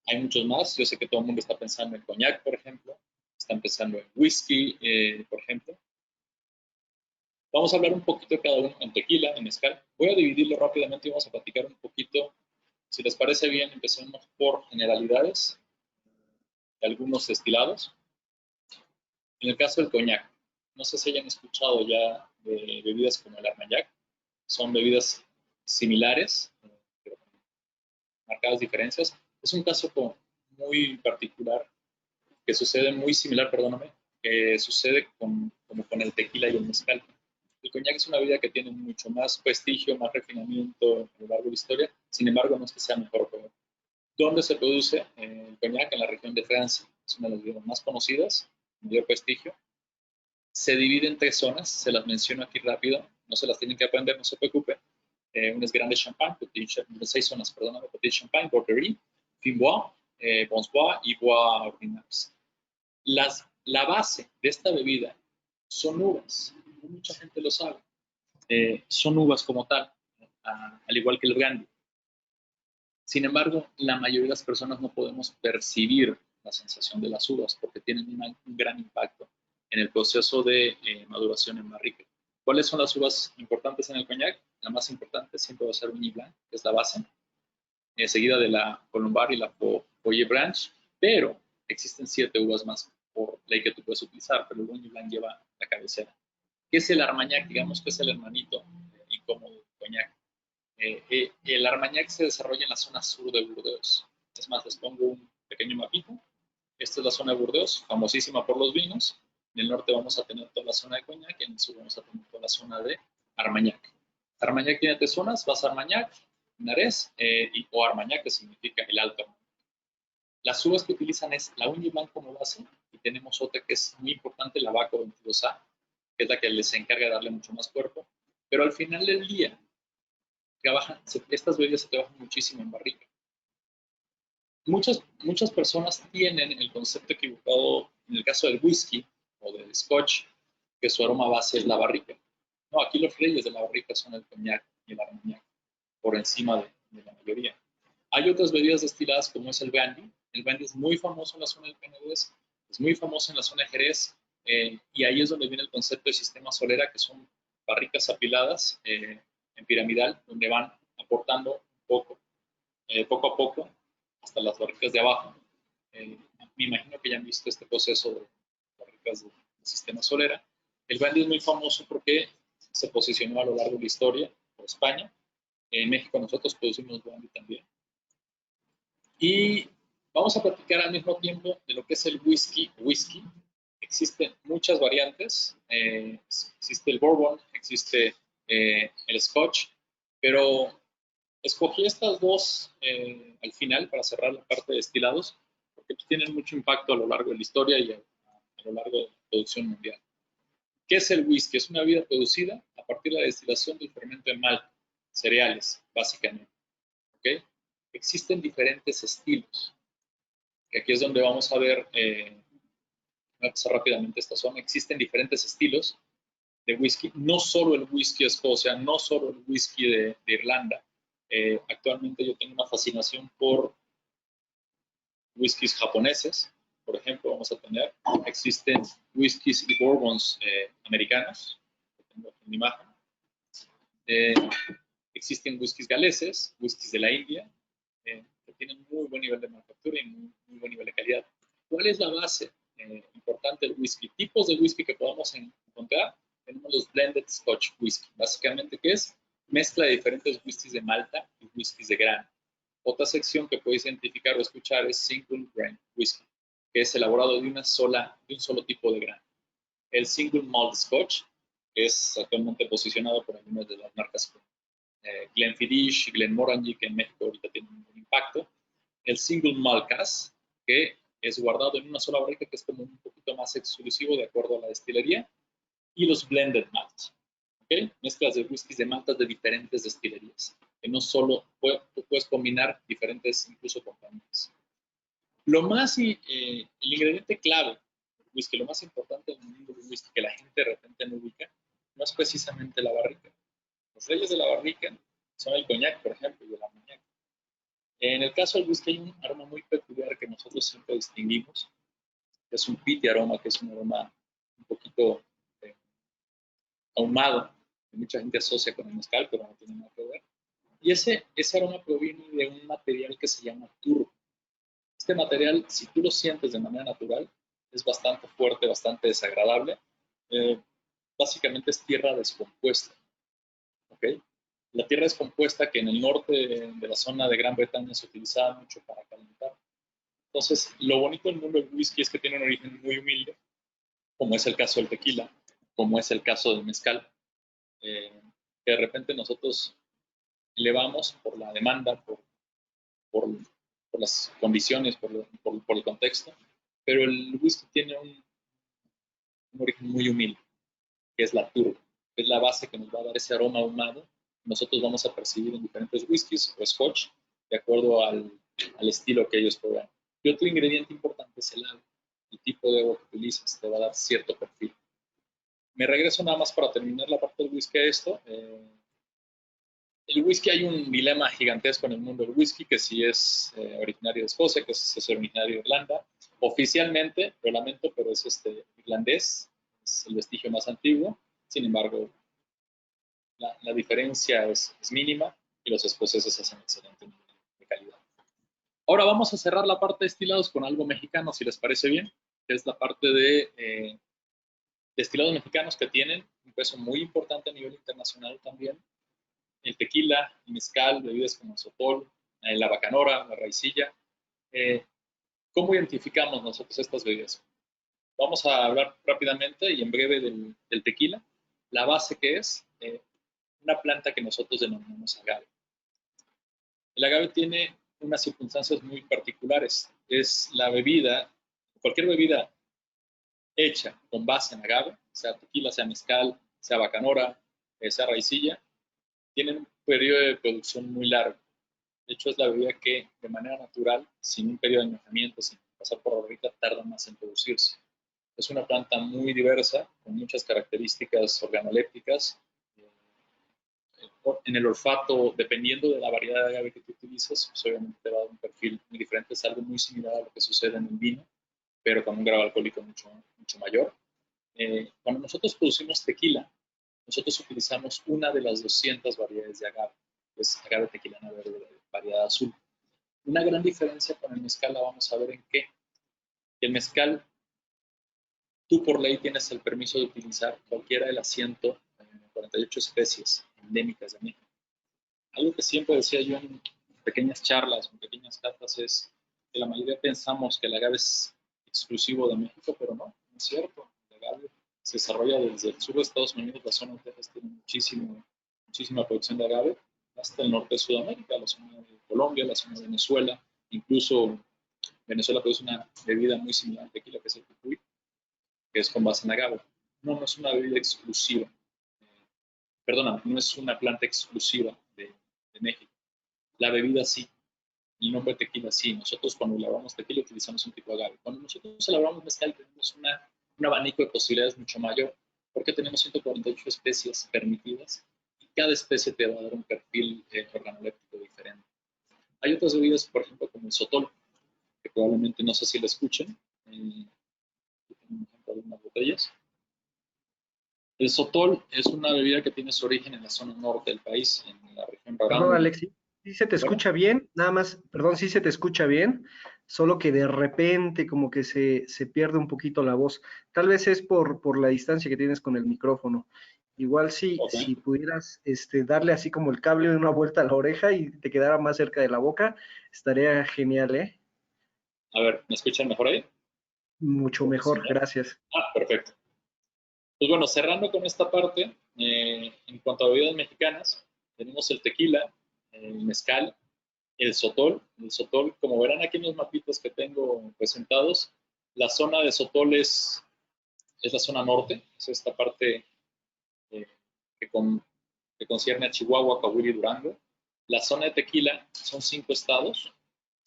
Hay muchos más. Yo sé que todo el mundo está pensando en coñac, por ejemplo. Están pensando en whisky, por ejemplo. Vamos a hablar un poquito de cada uno, en tequila, en mezcal. Voy a dividirlo rápidamente y vamos a platicar un poquito. Si les parece bien, empecemos por generalidades de algunos destilados. En el caso del coñac, no sé si hayan escuchado ya de bebidas como el Armagnac. Son bebidas similares, pero con marcadas diferencias. Es un caso muy particular, que sucede muy similar, perdóname, que sucede como con el tequila y el mezcal. El coñac es una bebida que tiene mucho más prestigio, más refinamiento a lo largo de la historia. Sin embargo, no es que sea mejor o peor. ¿Dónde se produce el coñac? En la región de Francia. Es una de las bebidas más conocidas, mayor prestigio. Se divide en 3 zonas, se las menciono aquí rápido, no se las tienen que aprender, no se preocupe. Una es Grande Champagne, 6 zonas, perdóname: Petit Champagne, Borderie, Fimbois, Bonsoir y Bois Ordinaires. La base de esta bebida son uvas, no mucha gente lo sabe. Son uvas como tal, al igual que el brandy. Sin embargo, la mayoría de las personas no podemos percibir la sensación de las uvas porque tienen un gran impacto en el proceso de maduración en barrica. ¿Cuáles son las uvas importantes en el coñac? La más importante siempre va a ser Vigny Blanc, que es la base, seguida de la Colombar y la Foyer Blanche, pero existen 7 uvas más por ley que tú puedes utilizar, pero el Vigny Blanc lleva la cabecera. ¿Qué es el Armagnac? Digamos que es el hermanito incómodo del coñac. El Armagnac se desarrolla en la zona sur de Burdeos. Es más, les pongo un pequeño mapito. Esta es la zona de Burdeos, famosísima por los vinos. En el norte vamos a tener toda la zona de coñac y en el sur vamos a tener toda la zona de Armagnac. Armagnac tiene 3 zonas: Bas Armagnac, Narès o Armagnac, que significa el alto. Las uvas que utilizan es la Vigny Blanc como base, y tenemos otra que es muy importante, la Baco 22A, que es la que les encarga de darle mucho más cuerpo. Pero al final del día, estas bebidas se trabajan muchísimo en barrica. Muchas personas tienen el concepto equivocado en el caso del whisky o del scotch, que su aroma base es la barrica. No, aquí los reyes de la barrica son el coñac y el armagnac, por encima de la mayoría. Hay otras bebidas destiladas como es el brandy. El brandy es muy famoso en la zona del Penedés, es muy famoso en la zona de Jerez, y ahí es donde viene el concepto de sistema solera, que son barricas apiladas en piramidal, donde van aportando poco a poco hasta las barricas de abajo. Me imagino que ya han visto este proceso de barricas del sistema solera. El brandy es muy famoso porque se posicionó a lo largo de la historia por España. En México nosotros producimos brandy también. Y vamos a platicar al mismo tiempo de lo que es el whisky. Existen muchas variantes. Existe el bourbon, existe el scotch, pero escogí estas dos al final para cerrar la parte de destilados, porque tienen mucho impacto a lo largo de la historia y a lo largo de la producción mundial. ¿Qué es el whisky? Es una bebida producida a partir de la destilación del fermento de malta, cereales, básicamente. ¿Okay? Existen diferentes estilos, que aquí es donde vamos a ver, voy a pasar rápidamente esta zona. Existen diferentes estilos de whisky, no solo el whisky Escocia, no solo el whisky de Irlanda. Actualmente yo tengo una fascinación por whiskies japoneses, por ejemplo, vamos a tener. Existen whiskies y bourbons americanos, que tengo aquí en mi imagen. Existen whiskies galeses, whiskies de la India, que tienen muy buen nivel de manufactura y muy buen nivel de calidad. ¿Cuál es la base importante del whisky? Tipos de whisky que podamos encontrar. Tenemos los blended Scotch whisky, básicamente, que es mezcla de diferentes whiskies de malta y whiskies de grano. Otra sección que puedes identificar o escuchar es single grain whisky, que es elaborado de un solo tipo de grano. El single malt Scotch, que es actualmente posicionado por algunas de las marcas como Glenfiddich, Glenmorangie, que en México ahorita tienen un impacto. El single malt cask, que es guardado en una sola barrica, que es como un poquito más exclusivo de acuerdo a la destilería. Y los blended malts, ¿okay? Mezclas de whiskies de maltas de diferentes destilerías, que no solo tú puedes combinar diferentes incluso compañías. El ingrediente clave del whisky, lo más importante del mundo del whisky que la gente de repente no ubica, no es precisamente la barrica. Los reyes de la barrica son el coñac, por ejemplo, y el armagnac. En el caso del whisky hay un aroma muy peculiar que nosotros siempre distinguimos, que es un peaty aroma, que es un aroma un poquito ahumado, que mucha gente asocia con el mezcal, pero no tiene nada que ver. Y ese aroma proviene de un material que se llama turbo. Este material, si tú lo sientes de manera natural, es bastante fuerte, bastante desagradable. Básicamente es tierra descompuesta. ¿Okay? La tierra descompuesta, que en el norte de la zona de Gran Bretaña se utilizaba mucho para calentar. Entonces, lo bonito del mundo del whisky es que tiene un origen muy humilde, como es el caso del tequila, como es el caso del mezcal, que de repente nosotros elevamos por la demanda, por las condiciones, por el contexto, pero el whisky tiene un origen muy humilde, que es la turba, que es la base que nos va a dar ese aroma ahumado. Nosotros vamos a percibir en diferentes whiskies o scotch, de acuerdo al estilo que ellos prueban. Y otro ingrediente importante es el agua. El tipo de agua que utilizas te va a dar cierto perfil. Me regreso nada más para terminar la parte del whisky a esto. El whisky, hay un dilema gigantesco en el mundo del whisky, que si es originario de Escocia, que si es originario de Irlanda. Oficialmente, lo lamento, pero es irlandés, es el vestigio más antiguo. Sin embargo, la diferencia es mínima y los escoceses hacen excelente nivel de calidad. Ahora vamos a cerrar la parte de destilados con algo mexicano, si les parece bien, que es la parte de destilados mexicanos que tienen un peso muy importante a nivel internacional también. El tequila, el mezcal, bebidas como el sotol, la bacanora, la raicilla. ¿Cómo identificamos nosotros estas bebidas? Vamos a hablar rápidamente y en breve del tequila. La base que es una planta que nosotros denominamos agave. El agave tiene unas circunstancias muy particulares. Es la bebida, cualquier bebida hecha con base en agave, sea tequila, sea mezcal, sea bacanora, sea raicilla, tienen un periodo de producción muy largo. De hecho, es la bebida que de manera natural, sin un periodo de añejamiento, sin pasar por barrica, tarda más en producirse. Es una planta muy diversa, con muchas características organolépticas. En el olfato, dependiendo de la variedad de agave que tú utilizas, pues obviamente te va a dar un perfil muy diferente. Es algo muy similar a lo que sucede en el vino, pero con un grado alcohólico mucho mayor. Cuando nosotros producimos tequila, nosotros utilizamos una de las 200 variedades de agave, que es agave tequilana verde, variedad azul. Una gran diferencia con el mezcal la vamos a ver en qué. El mezcal, tú por ley tienes el permiso de utilizar cualquiera de las 148 especies endémicas de México. Algo que siempre decía yo en pequeñas charlas, en pequeñas catas, es que la mayoría pensamos que el agave es exclusivo de México, pero no es cierto. El agave se desarrolla desde el sur de Estados Unidos, la zona de Texas tiene muchísima producción de agave, hasta el norte de Sudamérica, la zona de Colombia, la zona de Venezuela, incluso Venezuela produce una bebida muy similar al tequila, que es el cucuy, que es con base en agave. No es una bebida exclusiva, perdona, no es una planta exclusiva de México. La bebida sí, el nombre tequila sí. Nosotros cuando elaboramos tequila utilizamos un tipo de agave. Cuando nosotros elaboramos mezcal tenemos un abanico de posibilidades mucho mayor, porque tenemos 148 especies permitidas y cada especie te va a dar un perfil organoléptico diferente. Hay otras bebidas, por ejemplo, como el sotol. que probablemente no sé si la escuchen. Aquí tenemos algunas botellas. El sotol es una bebida que tiene su origen en la zona norte del país, en la región Perdón, Rarámuri. Alex, sí, sí se te Bueno, escucha bien, nada más, perdón, sí se te escucha bien, solo que de repente como que se pierde un poquito la voz. Tal vez es por la distancia que tienes con el micrófono. Igual ok. si pudieras darle así como el cable de una vuelta a la oreja y te quedara más cerca de la boca, estaría genial, ¿eh? A ver, ¿me escuchan mejor ahí? Mucho mejor, Señor. gracias. Ah, perfecto. Pues bueno, cerrando con esta parte, en cuanto a bebidas mexicanas, tenemos el tequila, el mezcal, el sotol. El sotol, como verán aquí en los mapitas que tengo presentados, la zona de sotol es la zona norte, es esta parte eh, que, que concierne a Chihuahua, Coahuila y Durango. La zona de tequila son 5 estados,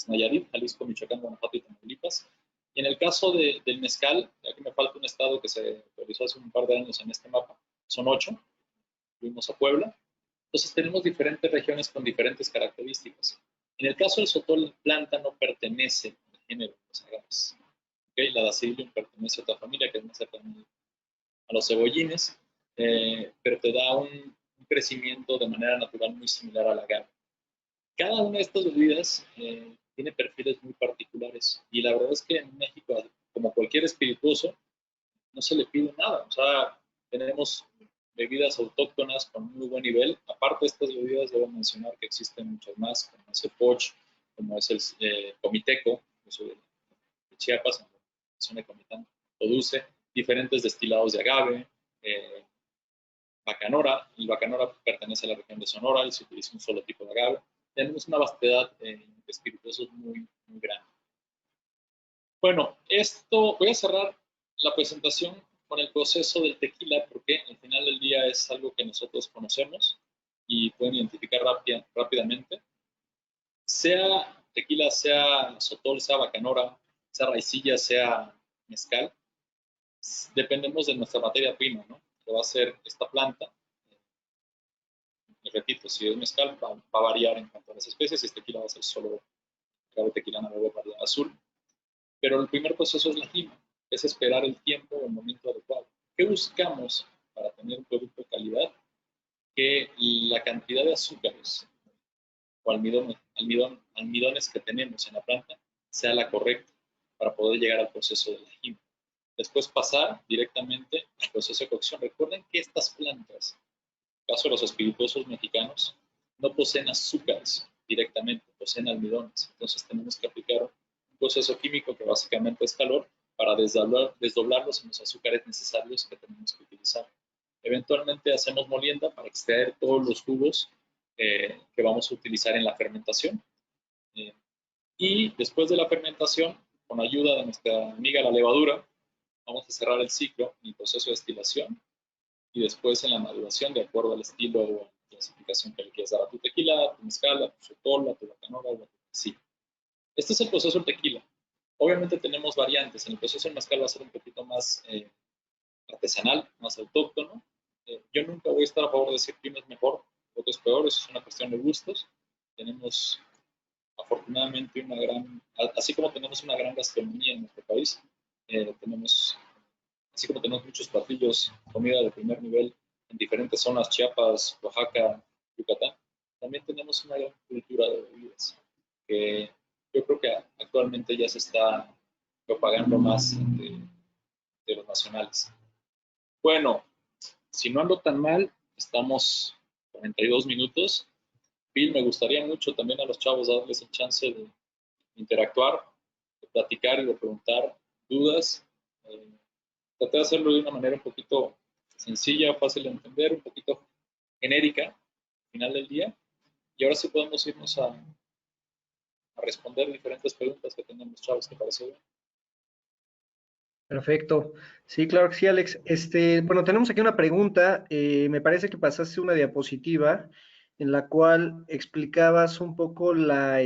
Nayarit, Jalisco, Michoacán, Guanajuato y Tamaulipas. Y en el caso del mezcal, ya que me falta un estado que se realizó hace un par de años en este mapa, son 8, fuimos a Puebla. Entonces tenemos diferentes regiones con diferentes características. En el caso del sotol, la planta no pertenece al género de los agaves. ¿Okay? La Dasydium pertenece a otra familia que es más cercana a los cebollines, pero te da un crecimiento de manera natural muy similar al agave. Cada una de estas bebidas tiene perfiles muy particulares y la verdad es que en México, como cualquier espirituoso, no se le pide nada. O sea, tenemos bebidas autóctonas con muy buen nivel. Aparte de estas bebidas, debo mencionar que existen muchas más, como es el Poch, como es el Comiteco, eso de Chiapas, en la zona de Comitán, produce diferentes destilados de agave, eh, bacanora. El bacanora pertenece a la región de Sonora y se utiliza un solo tipo de agave. Tenemos una vastedad de espirituosos muy, muy grande. Bueno, esto voy a cerrar la presentación con el proceso del tequila porque al final del día es algo que nosotros conocemos y pueden identificar rápidamente. Sea tequila, sea sotol, sea bacanora, sea raicilla, sea mezcal, dependemos de nuestra materia prima, ¿no? Que va a ser esta planta. Y repito, si es mezcal va a variar en cuanto a las especies, si es tequila va a ser solo agave tequilana, agave azul. Pero el primer proceso es la lima, es esperar el tiempo o el momento adecuado. ¿Qué buscamos para tener un producto de calidad? Que la cantidad de azúcares o almidones que tenemos en la planta sea la correcta para poder llegar al proceso de la lima. Después pasar directamente al proceso de cocción. Recuerden que estas plantas, en el caso de los espirituosos mexicanos, no poseen azúcares directamente, poseen almidones. Entonces tenemos que aplicar un proceso químico que básicamente es calor para desdoblarlos en los azúcares necesarios que tenemos que utilizar. Eventualmente hacemos molienda para extraer todos los jugos que vamos a utilizar en la fermentación. Y después de la fermentación, con ayuda de nuestra amiga la levadura, vamos a cerrar el ciclo en el proceso de destilación y después en la maduración de acuerdo al estilo o clasificación que le quieras dar a tu tequila, a tu mezcal, a tu sotol, a tu bacanora o a tu sí. Este es el proceso del tequila. Obviamente tenemos variantes. En el proceso del mezcal va a ser un poquito más artesanal, más autóctono. Yo nunca voy a estar a favor de decir que uno es mejor, otro es peor, eso es una cuestión de gustos. Tenemos afortunadamente así como tenemos una gran gastronomía en nuestro país, así como tenemos muchos platillos, comida de primer nivel en diferentes zonas, Chiapas, Oaxaca, Yucatán, también tenemos una gran cultura de bebidas que yo creo que actualmente ya se está propagando más de los nacionales. Bueno, si no ando tan mal, estamos 42 minutos. Bill, me gustaría mucho también a los chavos darles el chance de interactuar, de platicar y de preguntar dudas. Traté de hacerlo de una manera un poquito sencilla, fácil de entender, un poquito genérica al final del día. Y ahora sí podemos irnos a responder diferentes preguntas que tenemos, chavos, ¿te parece bien? Perfecto. Sí, claro que sí, Alex. Bueno, tenemos aquí una pregunta. Me parece que pasaste una diapositiva en la cual explicabas un poco la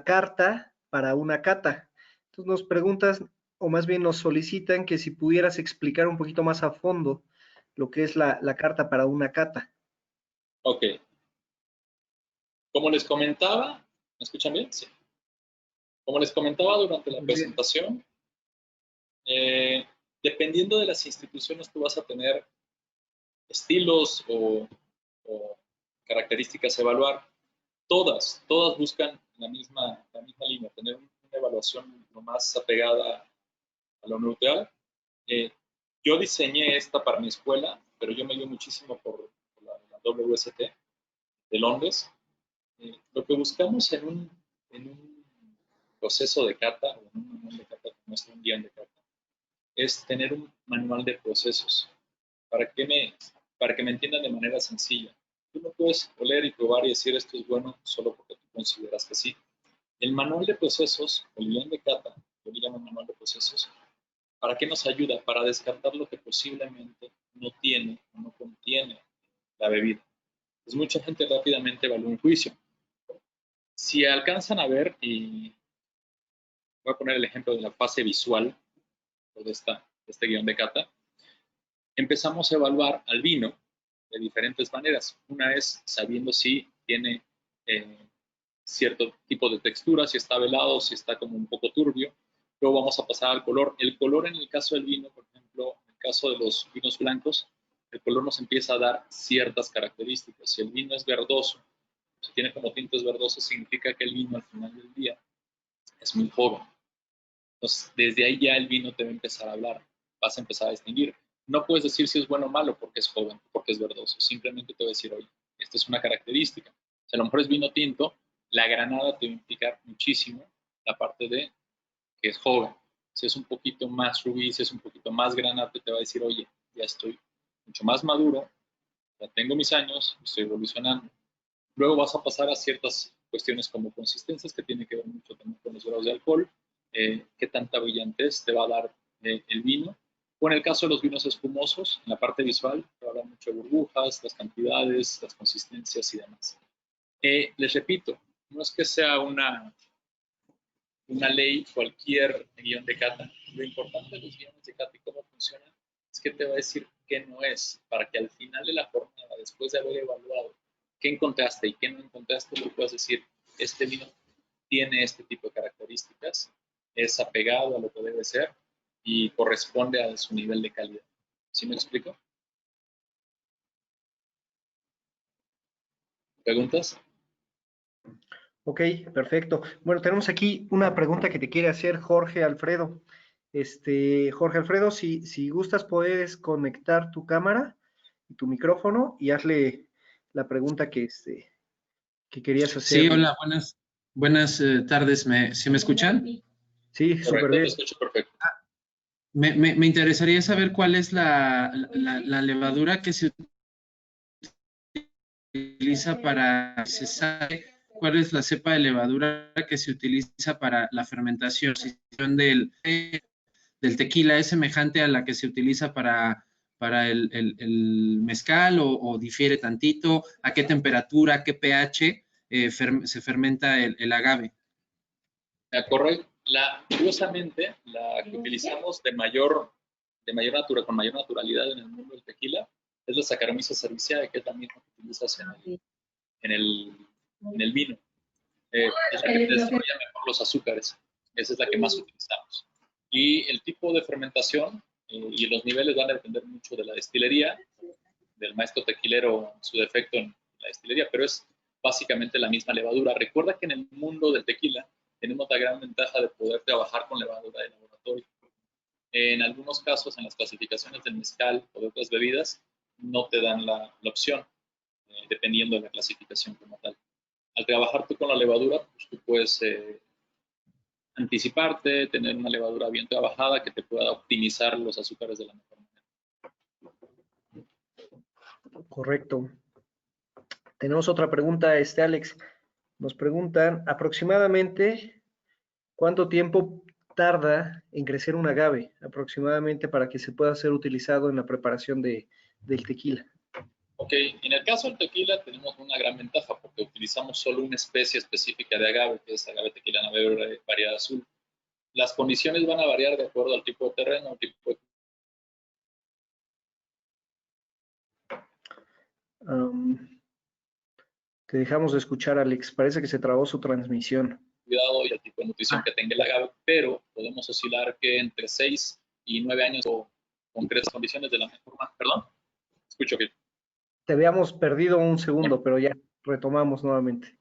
carta para una cata. Entonces nos preguntas, o más bien nos solicitan que si pudieras explicar un poquito más a fondo lo que es la carta para una cata. Ok. Como les comentaba, ¿me escuchan bien? Sí. Como les comentaba durante la Muy bien. presentación, dependiendo de las instituciones, tú vas a tener estilos o características a evaluar. Todas buscan la misma línea, tener una evaluación lo más apegada a lo neutral. Yo diseñé esta para mi escuela, pero yo me guío muchísimo por la WST de Londres. Lo que buscamos en un proceso de cata, o en un manual de cata, como es un guión de cata, es tener un manual de procesos. Para que me entiendan de manera sencilla. Tú no puedes oler y probar y decir esto es bueno solo porque tú consideras que sí. El manual de procesos, el guión de cata, yo le llamo manual de procesos, ¿para qué nos ayuda? Para descartar lo que posiblemente no tiene o no contiene la bebida. Pues mucha gente rápidamente evalúa un juicio. Si alcanzan a ver, y voy a poner el ejemplo de la fase visual de este guión de cata, empezamos a evaluar al vino de diferentes maneras. Una es sabiendo si tiene cierto tipo de textura, si está velado, si está como un poco turbio. Luego vamos a pasar al color. El color en el caso del vino, por ejemplo, en el caso de los vinos blancos, el color nos empieza a dar ciertas características. Si el vino es verdoso, si tiene como tintes verdosos, significa que el vino al final del día es muy joven. Entonces, desde ahí ya el vino te va a empezar a hablar, vas a empezar a distinguir. No puedes decir si es bueno o malo porque es joven, porque es verdoso. Simplemente te voy a decir, oye, esta es una característica. Si a lo mejor es vino tinto, la granada te va a implicar muchísimo la parte de que es joven. Si es un poquito más rubí, si es un poquito más granate, te va a decir, oye, ya estoy mucho más maduro, ya tengo mis años, estoy evolucionando. Luego vas a pasar a ciertas cuestiones como consistencias, que tiene que ver mucho también con los grados de alcohol, qué tanta brillantez te va a dar el vino. O en el caso de los vinos espumosos, en la parte visual, te va a hablar mucho de burbujas, las cantidades, las consistencias y demás. Les repito, no es que sea una ley, cualquier guión de cata. Lo importante de los guiones de cata y cómo funcionan es que te va a decir qué no es, para que al final de la jornada, después de haber evaluado qué encontraste y qué no encontraste, tú puedas decir, este vino tiene este tipo de características, es apegado a lo que debe ser y corresponde a su nivel de calidad. ¿Sí me explico? ¿Preguntas? Ok, perfecto. Bueno, tenemos aquí una pregunta que te quiere hacer Jorge Alfredo. Jorge Alfredo, si gustas, puedes conectar tu cámara y tu micrófono y hazle la pregunta que querías Sí, hacerle. hola, buenas tardes. ¿Sí me escuchan? Sí, súper Correcto, te bien. escucho perfecto. Me interesaría saber cuál es la levadura que se utiliza se sabe cuál es la cepa de levadura que se utiliza para la fermentación del tequila. ¿Es semejante a la que se utiliza para el mezcal o difiere tantito? ¿A qué temperatura, a qué pH se fermenta el agave? Correcto. Curiosamente, la que utilizamos con mayor naturalidad en el mundo del tequila es la Saccharomyces cerevisiae, que es la misma que utilizas en el vino. Es la que te desarrolla mejor los azúcares. Esa es la que más utilizamos. Y el tipo de fermentación y los niveles van a depender mucho de la destilería, del maestro tequilero, su defecto en la destilería, pero es básicamente la misma levadura. Recuerda que en el mundo del tequila tenemos la gran ventaja de poder trabajar con levadura de laboratorio. En algunos casos, en las clasificaciones del mezcal o de otras bebidas, no te dan la opción, dependiendo de la clasificación como tal. Al trabajar tú con la levadura, pues tú puedes anticiparte, tener una levadura bien trabajada que te pueda optimizar los azúcares de la mejor manera. Correcto. Tenemos otra pregunta, Alex. Nos preguntan aproximadamente cuánto tiempo tarda en crecer un agave, aproximadamente para que se pueda ser utilizado en la preparación del tequila. Ok, en el caso del tequila tenemos una gran ventaja porque utilizamos solo una especie específica de agave, que es agave tequilana variedad azul. Las condiciones van a variar de acuerdo al tipo de terreno, Te dejamos de escuchar, Alex. Parece que se trabó su transmisión. cuidado y al tipo de nutrición que tenga el agave, pero podemos oscilar que entre 6 y 9 años o concretas condiciones de la mejor manera. Perdón, escucho que. Te habíamos perdido un segundo, pero ya retomamos nuevamente.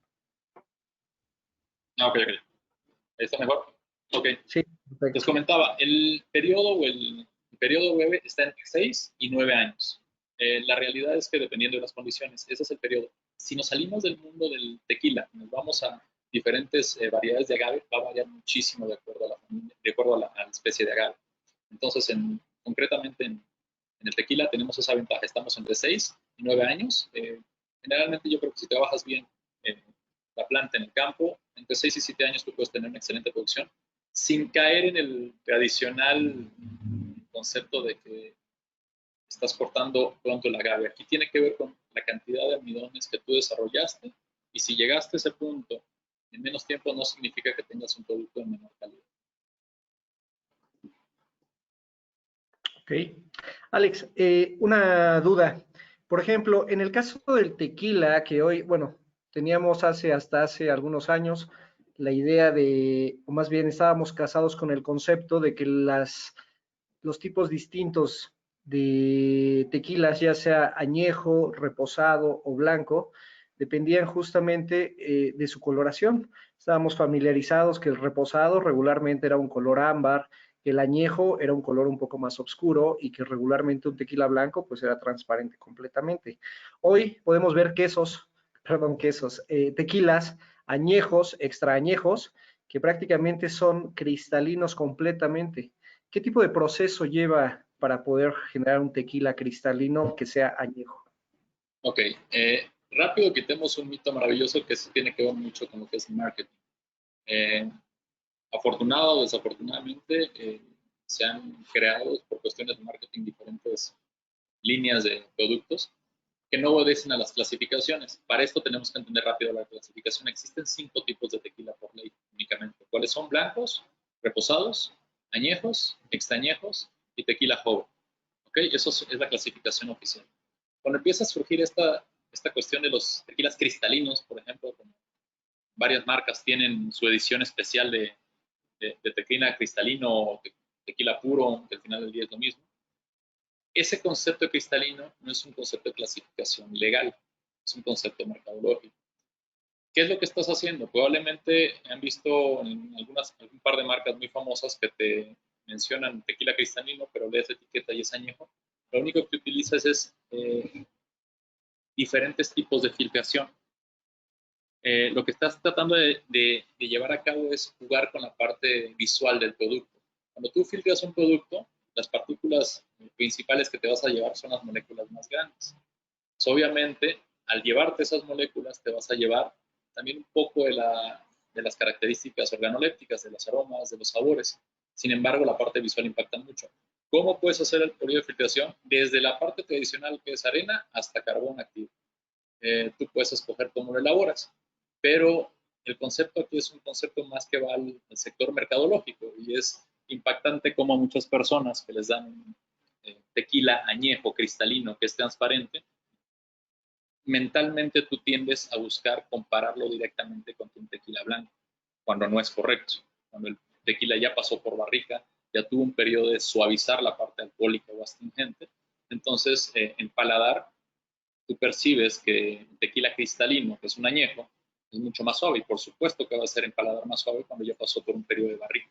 Ok. ¿Ahí está mejor? Ok. Sí, Les perfecto. comentaba, el periodo breve está entre 6 y 9 años. La realidad es que dependiendo de las condiciones, ese es el periodo. Si nos salimos del mundo del tequila, nos vamos a diferentes variedades de agave, va a variar muchísimo de acuerdo a la familia, de acuerdo a la especie de agave. Entonces, concretamente en el tequila tenemos esa ventaja, estamos entre 6 y 9 años. Generalmente yo creo que si trabajas bien la planta en el campo, entre 6 y 7 años tú puedes tener una excelente producción sin caer en el tradicional concepto de que estás cortando pronto el agave. Aquí tiene que ver con la cantidad de almidones que tú desarrollaste y si llegaste a ese punto en menos tiempo no significa que tengas un producto de menor calidad. Ok. Alex, una duda. Por ejemplo, en el caso del tequila, que hoy, bueno, teníamos hasta hace algunos años la idea de, o más bien estábamos casados con el concepto de que los tipos distintos de tequilas, ya sea añejo, reposado o blanco, dependían justamente de su coloración. Estábamos familiarizados que el reposado regularmente era un color ámbar, que el añejo era un color un poco más oscuro y que regularmente un tequila blanco pues era transparente completamente. Hoy podemos ver tequilas añejos, extra añejos, que prácticamente son cristalinos completamente. ¿Qué tipo de proceso lleva para poder generar un tequila cristalino que sea añejo? Ok, rápido quitemos un mito maravilloso que tiene que ver mucho con lo que es el marketing. Afortunado o desafortunadamente, se han creado por cuestiones de marketing diferentes líneas de productos que no obedecen a las clasificaciones. Para esto tenemos que entender rápido la clasificación. Existen 5 tipos de tequila por ley únicamente. ¿Cuáles son? Blancos, reposados, añejos, extrañejos y tequila joven. ¿Ok? Eso es la clasificación oficial. Cuando empieza a surgir esta cuestión de los tequilas cristalinos, por ejemplo, como varias marcas tienen su edición especial de tequila cristalino o tequila puro, que al final del día es lo mismo. Ese concepto de cristalino no es un concepto de clasificación legal, es un concepto mercadológico. ¿Qué es lo que estás haciendo? Probablemente han visto en algún par de marcas muy famosas que te mencionan tequila cristalino, pero lees la etiqueta y es añejo. Lo único que utilizas es diferentes tipos de filtración. Lo que estás tratando de llevar a cabo es jugar con la parte visual del producto. Cuando tú filtras un producto, las partículas principales que te vas a llevar son las moléculas más grandes. Obviamente, al llevarte esas moléculas, te vas a llevar también un poco de las características organolépticas, de los aromas, de los sabores. Sin embargo, la parte visual impacta mucho. ¿Cómo puedes hacer el periodo de filtración? Desde la parte tradicional, que es arena, hasta carbón activo. Tú puedes escoger cómo lo elaboras, pero el concepto aquí es un concepto más que va al sector mercadológico y es impactante como a muchas personas que les dan tequila añejo cristalino que es transparente, mentalmente tú tiendes a buscar compararlo directamente con un tequila blanco, cuando no es correcto. Cuando el tequila ya pasó por barrica, ya tuvo un periodo de suavizar la parte alcohólica o astringente, entonces en paladar tú percibes que el tequila cristalino, que es un añejo, es mucho más suave y por supuesto que va a ser en paladar más suave cuando ya pasó por un periodo de barrica.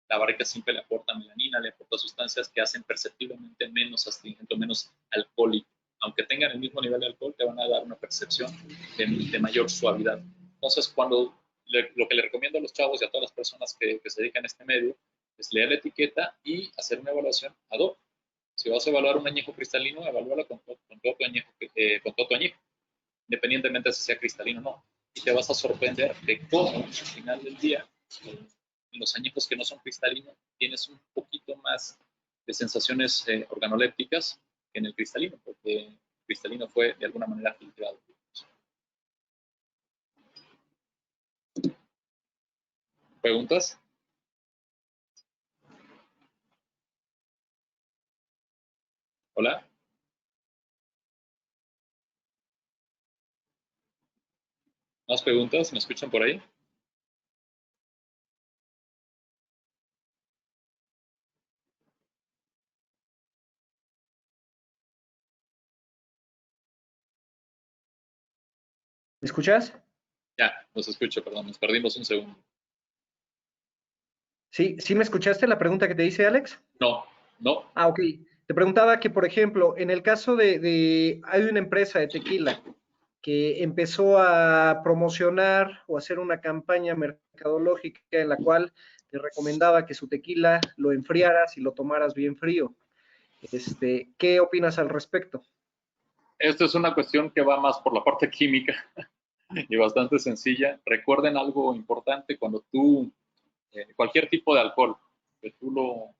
La barrica siempre le aporta melanina, le aporta sustancias que hacen perceptiblemente menos astringente, menos alcohólico. Aunque tengan el mismo nivel de alcohol, te van a dar una percepción de mayor suavidad. Entonces, lo que le recomiendo a los chavos y a todas las personas que se dedican a este medio es leer la etiqueta y hacer una evaluación ad hoc. Si vas a evaluar un añejo cristalino, evalúalo con todo tu añejo, independientemente de si sea cristalino o no. Y te vas a sorprender de cómo, al final del día, en los añejos que no son cristalinos, tienes un poquito más de sensaciones organolépticas que en el cristalino, porque el cristalino fue de alguna manera filtrado. ¿Preguntas? ¿Hola? ¿Más preguntas? ¿Me escuchan por ahí? ¿Me escuchas? Ya, los escucho, perdón, nos perdimos un segundo. Sí, ¿sí me escuchaste la pregunta que te hice, Alex? No, no. Ah, ok. Te preguntaba que, por ejemplo, en el caso hay una empresa de tequila que empezó a promocionar o hacer una campaña mercadológica en la cual te recomendaba que su tequila lo enfriaras y lo tomaras bien frío. ¿Qué opinas al respecto? Esto es una cuestión que va más por la parte química y bastante sencilla. Recuerden algo importante cuando tú, cualquier tipo de alcohol, que tú lo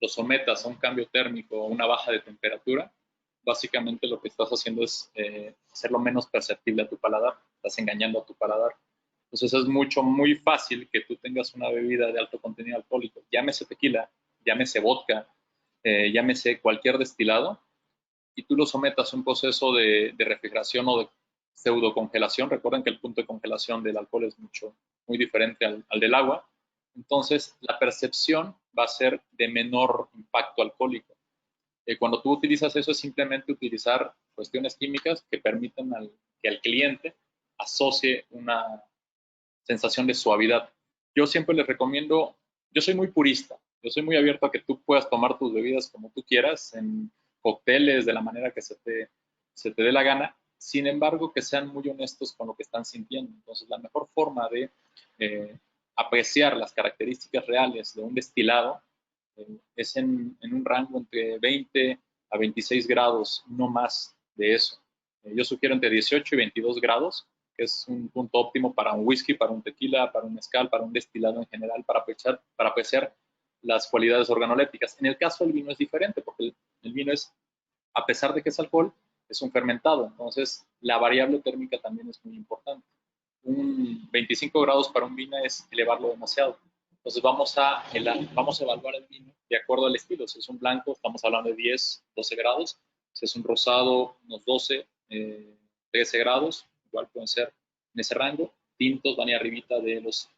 sometas a un cambio térmico o una baja de temperatura, básicamente lo que estás haciendo es hacerlo menos perceptible a tu paladar, estás engañando a tu paladar. Entonces es muy fácil que tú tengas una bebida de alto contenido alcohólico, llámese tequila, llámese vodka, llámese cualquier destilado, y tú lo sometas a un proceso de refrigeración o de pseudocongelación. Recuerden que el punto de congelación del alcohol es muy diferente al del agua. Entonces, la percepción va a ser de menor impacto alcohólico. Cuando tú utilizas eso, es simplemente utilizar cuestiones químicas que permitan que al cliente asocie una sensación de suavidad. Yo siempre les recomiendo, yo soy muy purista, yo soy muy abierto a que tú puedas tomar tus bebidas como tú quieras, en cócteles, de la manera que se te dé la gana, sin embargo, que sean muy honestos con lo que están sintiendo. Entonces, la mejor forma de apreciar las características reales de un destilado es en un rango entre 20 a 26 grados, no más de eso. Yo sugiero entre 18 y 22 grados, que es un punto óptimo para un whisky, para un tequila, para un mezcal, para un destilado en general, para apreciar las cualidades organolépticas. En el caso del vino es diferente, porque el vino es, a pesar de que es alcohol, es un fermentado, entonces la variable térmica también es muy importante. Un 25 grados para un vino es elevarlo demasiado. Entonces vamos a evaluar el vino de acuerdo al estilo. Si es un blanco, estamos hablando de 10, 12 grados. Si es un rosado, unos 12, 13 grados. Igual pueden ser en ese rango. Tintos van arribita de los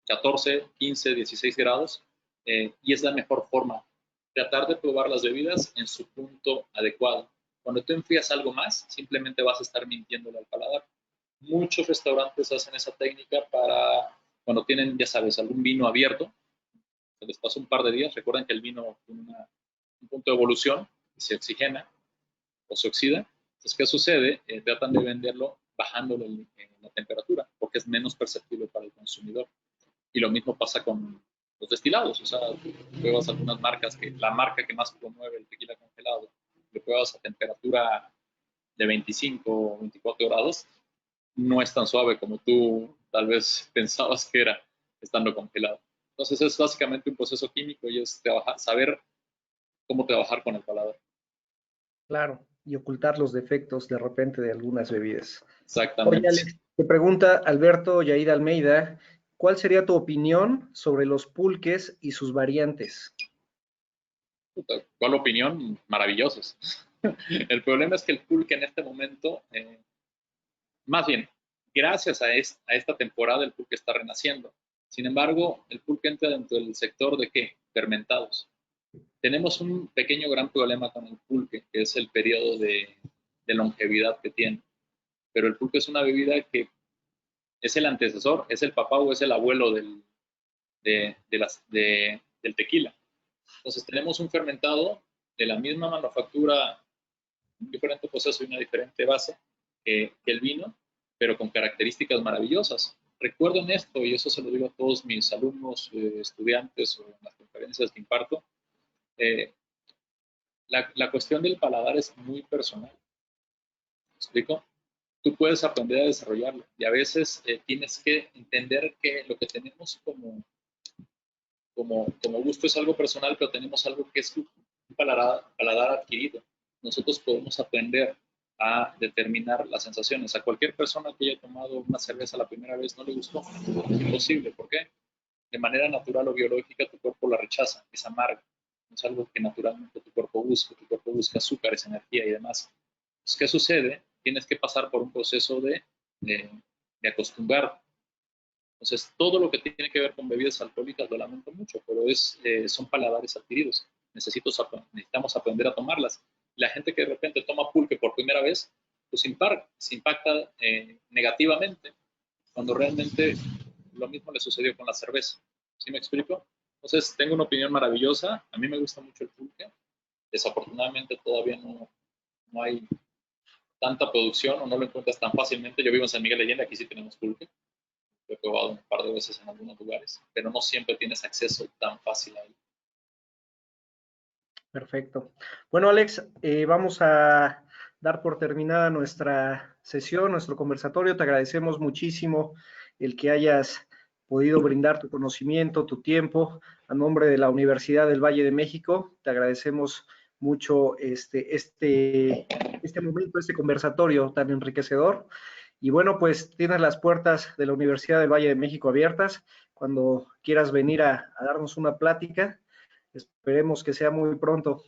14, 15, 16 grados. Y es la mejor forma. Tratar de probar las bebidas en su punto adecuado. Cuando tú enfrías algo más, simplemente vas a estar mintiéndole al paladar. Muchos restaurantes hacen esa técnica para cuando tienen, ya sabes, algún vino abierto, se les pasa un par de días, recuerden que el vino tiene un punto de evolución y se oxigena o se oxida. Entonces, ¿qué sucede? Tratan de venderlo bajándole la temperatura, porque es menos perceptible para el consumidor. Y lo mismo pasa con los destilados. O sea, pruebas algunas marcas, que la marca que más promueve el tequila congelado, lo pruebas a temperatura de 25 o 24 grados, no es tan suave como tú tal vez pensabas que era estando congelado. Entonces es básicamente un proceso químico y es saber cómo trabajar con el paladar. Claro, y ocultar los defectos de repente de algunas bebidas. Oye, Exactamente. Alex, te pregunta Alberto Yair Almeida, ¿cuál sería tu opinión sobre los pulques y sus variantes? ¿Cuál opinión? Maravillosos. El problema es que el pulque en este momento, más bien, gracias a esta temporada, el pulque está renaciendo. Sin embargo, el pulque entra dentro del sector de ¿qué? Fermentados. Tenemos un pequeño gran problema con el pulque, que es el periodo de longevidad que tiene. Pero el pulque es una bebida que es el antecesor, es el papá o es el abuelo del tequila. Entonces tenemos un fermentado de la misma manufactura, un diferente proceso y una diferente base que el vino, pero con características maravillosas. Recuerden esto, y eso se lo digo a todos mis alumnos, estudiantes o en las conferencias que imparto, la cuestión del paladar es muy personal. ¿Me explico? Tú puedes aprender a desarrollarlo y a veces tienes que entender que lo que tenemos como gusto es algo personal, pero tenemos algo que es un paladar adquirido. Nosotros podemos aprender a determinar las sensaciones. A cualquier persona que haya tomado una cerveza la primera vez no le gustó. Es imposible. ¿Por qué? De manera natural o biológica tu cuerpo la rechaza, es amarga. Es algo que naturalmente tu cuerpo busca azúcares, energía y demás. Entonces, ¿qué sucede? Tienes que pasar por un proceso de acostumbrar. Entonces, todo lo que tiene que ver con bebidas alcohólicas lo lamento mucho, pero son paladares adquiridos. Necesitamos aprender a tomarlas. La gente que de repente toma pulque por primera vez pues se impacta negativamente, cuando realmente lo mismo le sucedió con la cerveza. ¿Sí me explico? Entonces, tengo una opinión maravillosa. A mí me gusta mucho el pulque. Desafortunadamente, todavía no hay tanta producción o no lo encuentras tan fácilmente. Yo vivo en San Miguel de Allende, aquí sí tenemos pulque. Lo he probado un par de veces en algunos lugares, pero no siempre tienes acceso tan fácil ahí. Perfecto. Bueno, Alex, vamos a dar por terminada nuestra sesión, nuestro conversatorio. Te agradecemos muchísimo el que hayas podido brindar tu conocimiento, tu tiempo, a nombre de la Universidad del Valle de México. Te agradecemos mucho este momento, este conversatorio tan enriquecedor. Y bueno, pues tienes las puertas de la Universidad del Valle de México abiertas. Cuando quieras venir a darnos una plática, esperemos que sea muy pronto.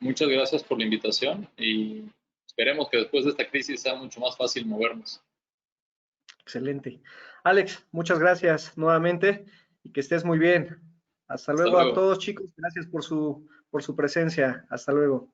Muchas gracias por la invitación y esperemos que después de esta crisis sea mucho más fácil movernos. Excelente. Alex, muchas gracias nuevamente y que estés muy bien. Hasta luego a todos, chicos. Gracias por su presencia. Hasta luego.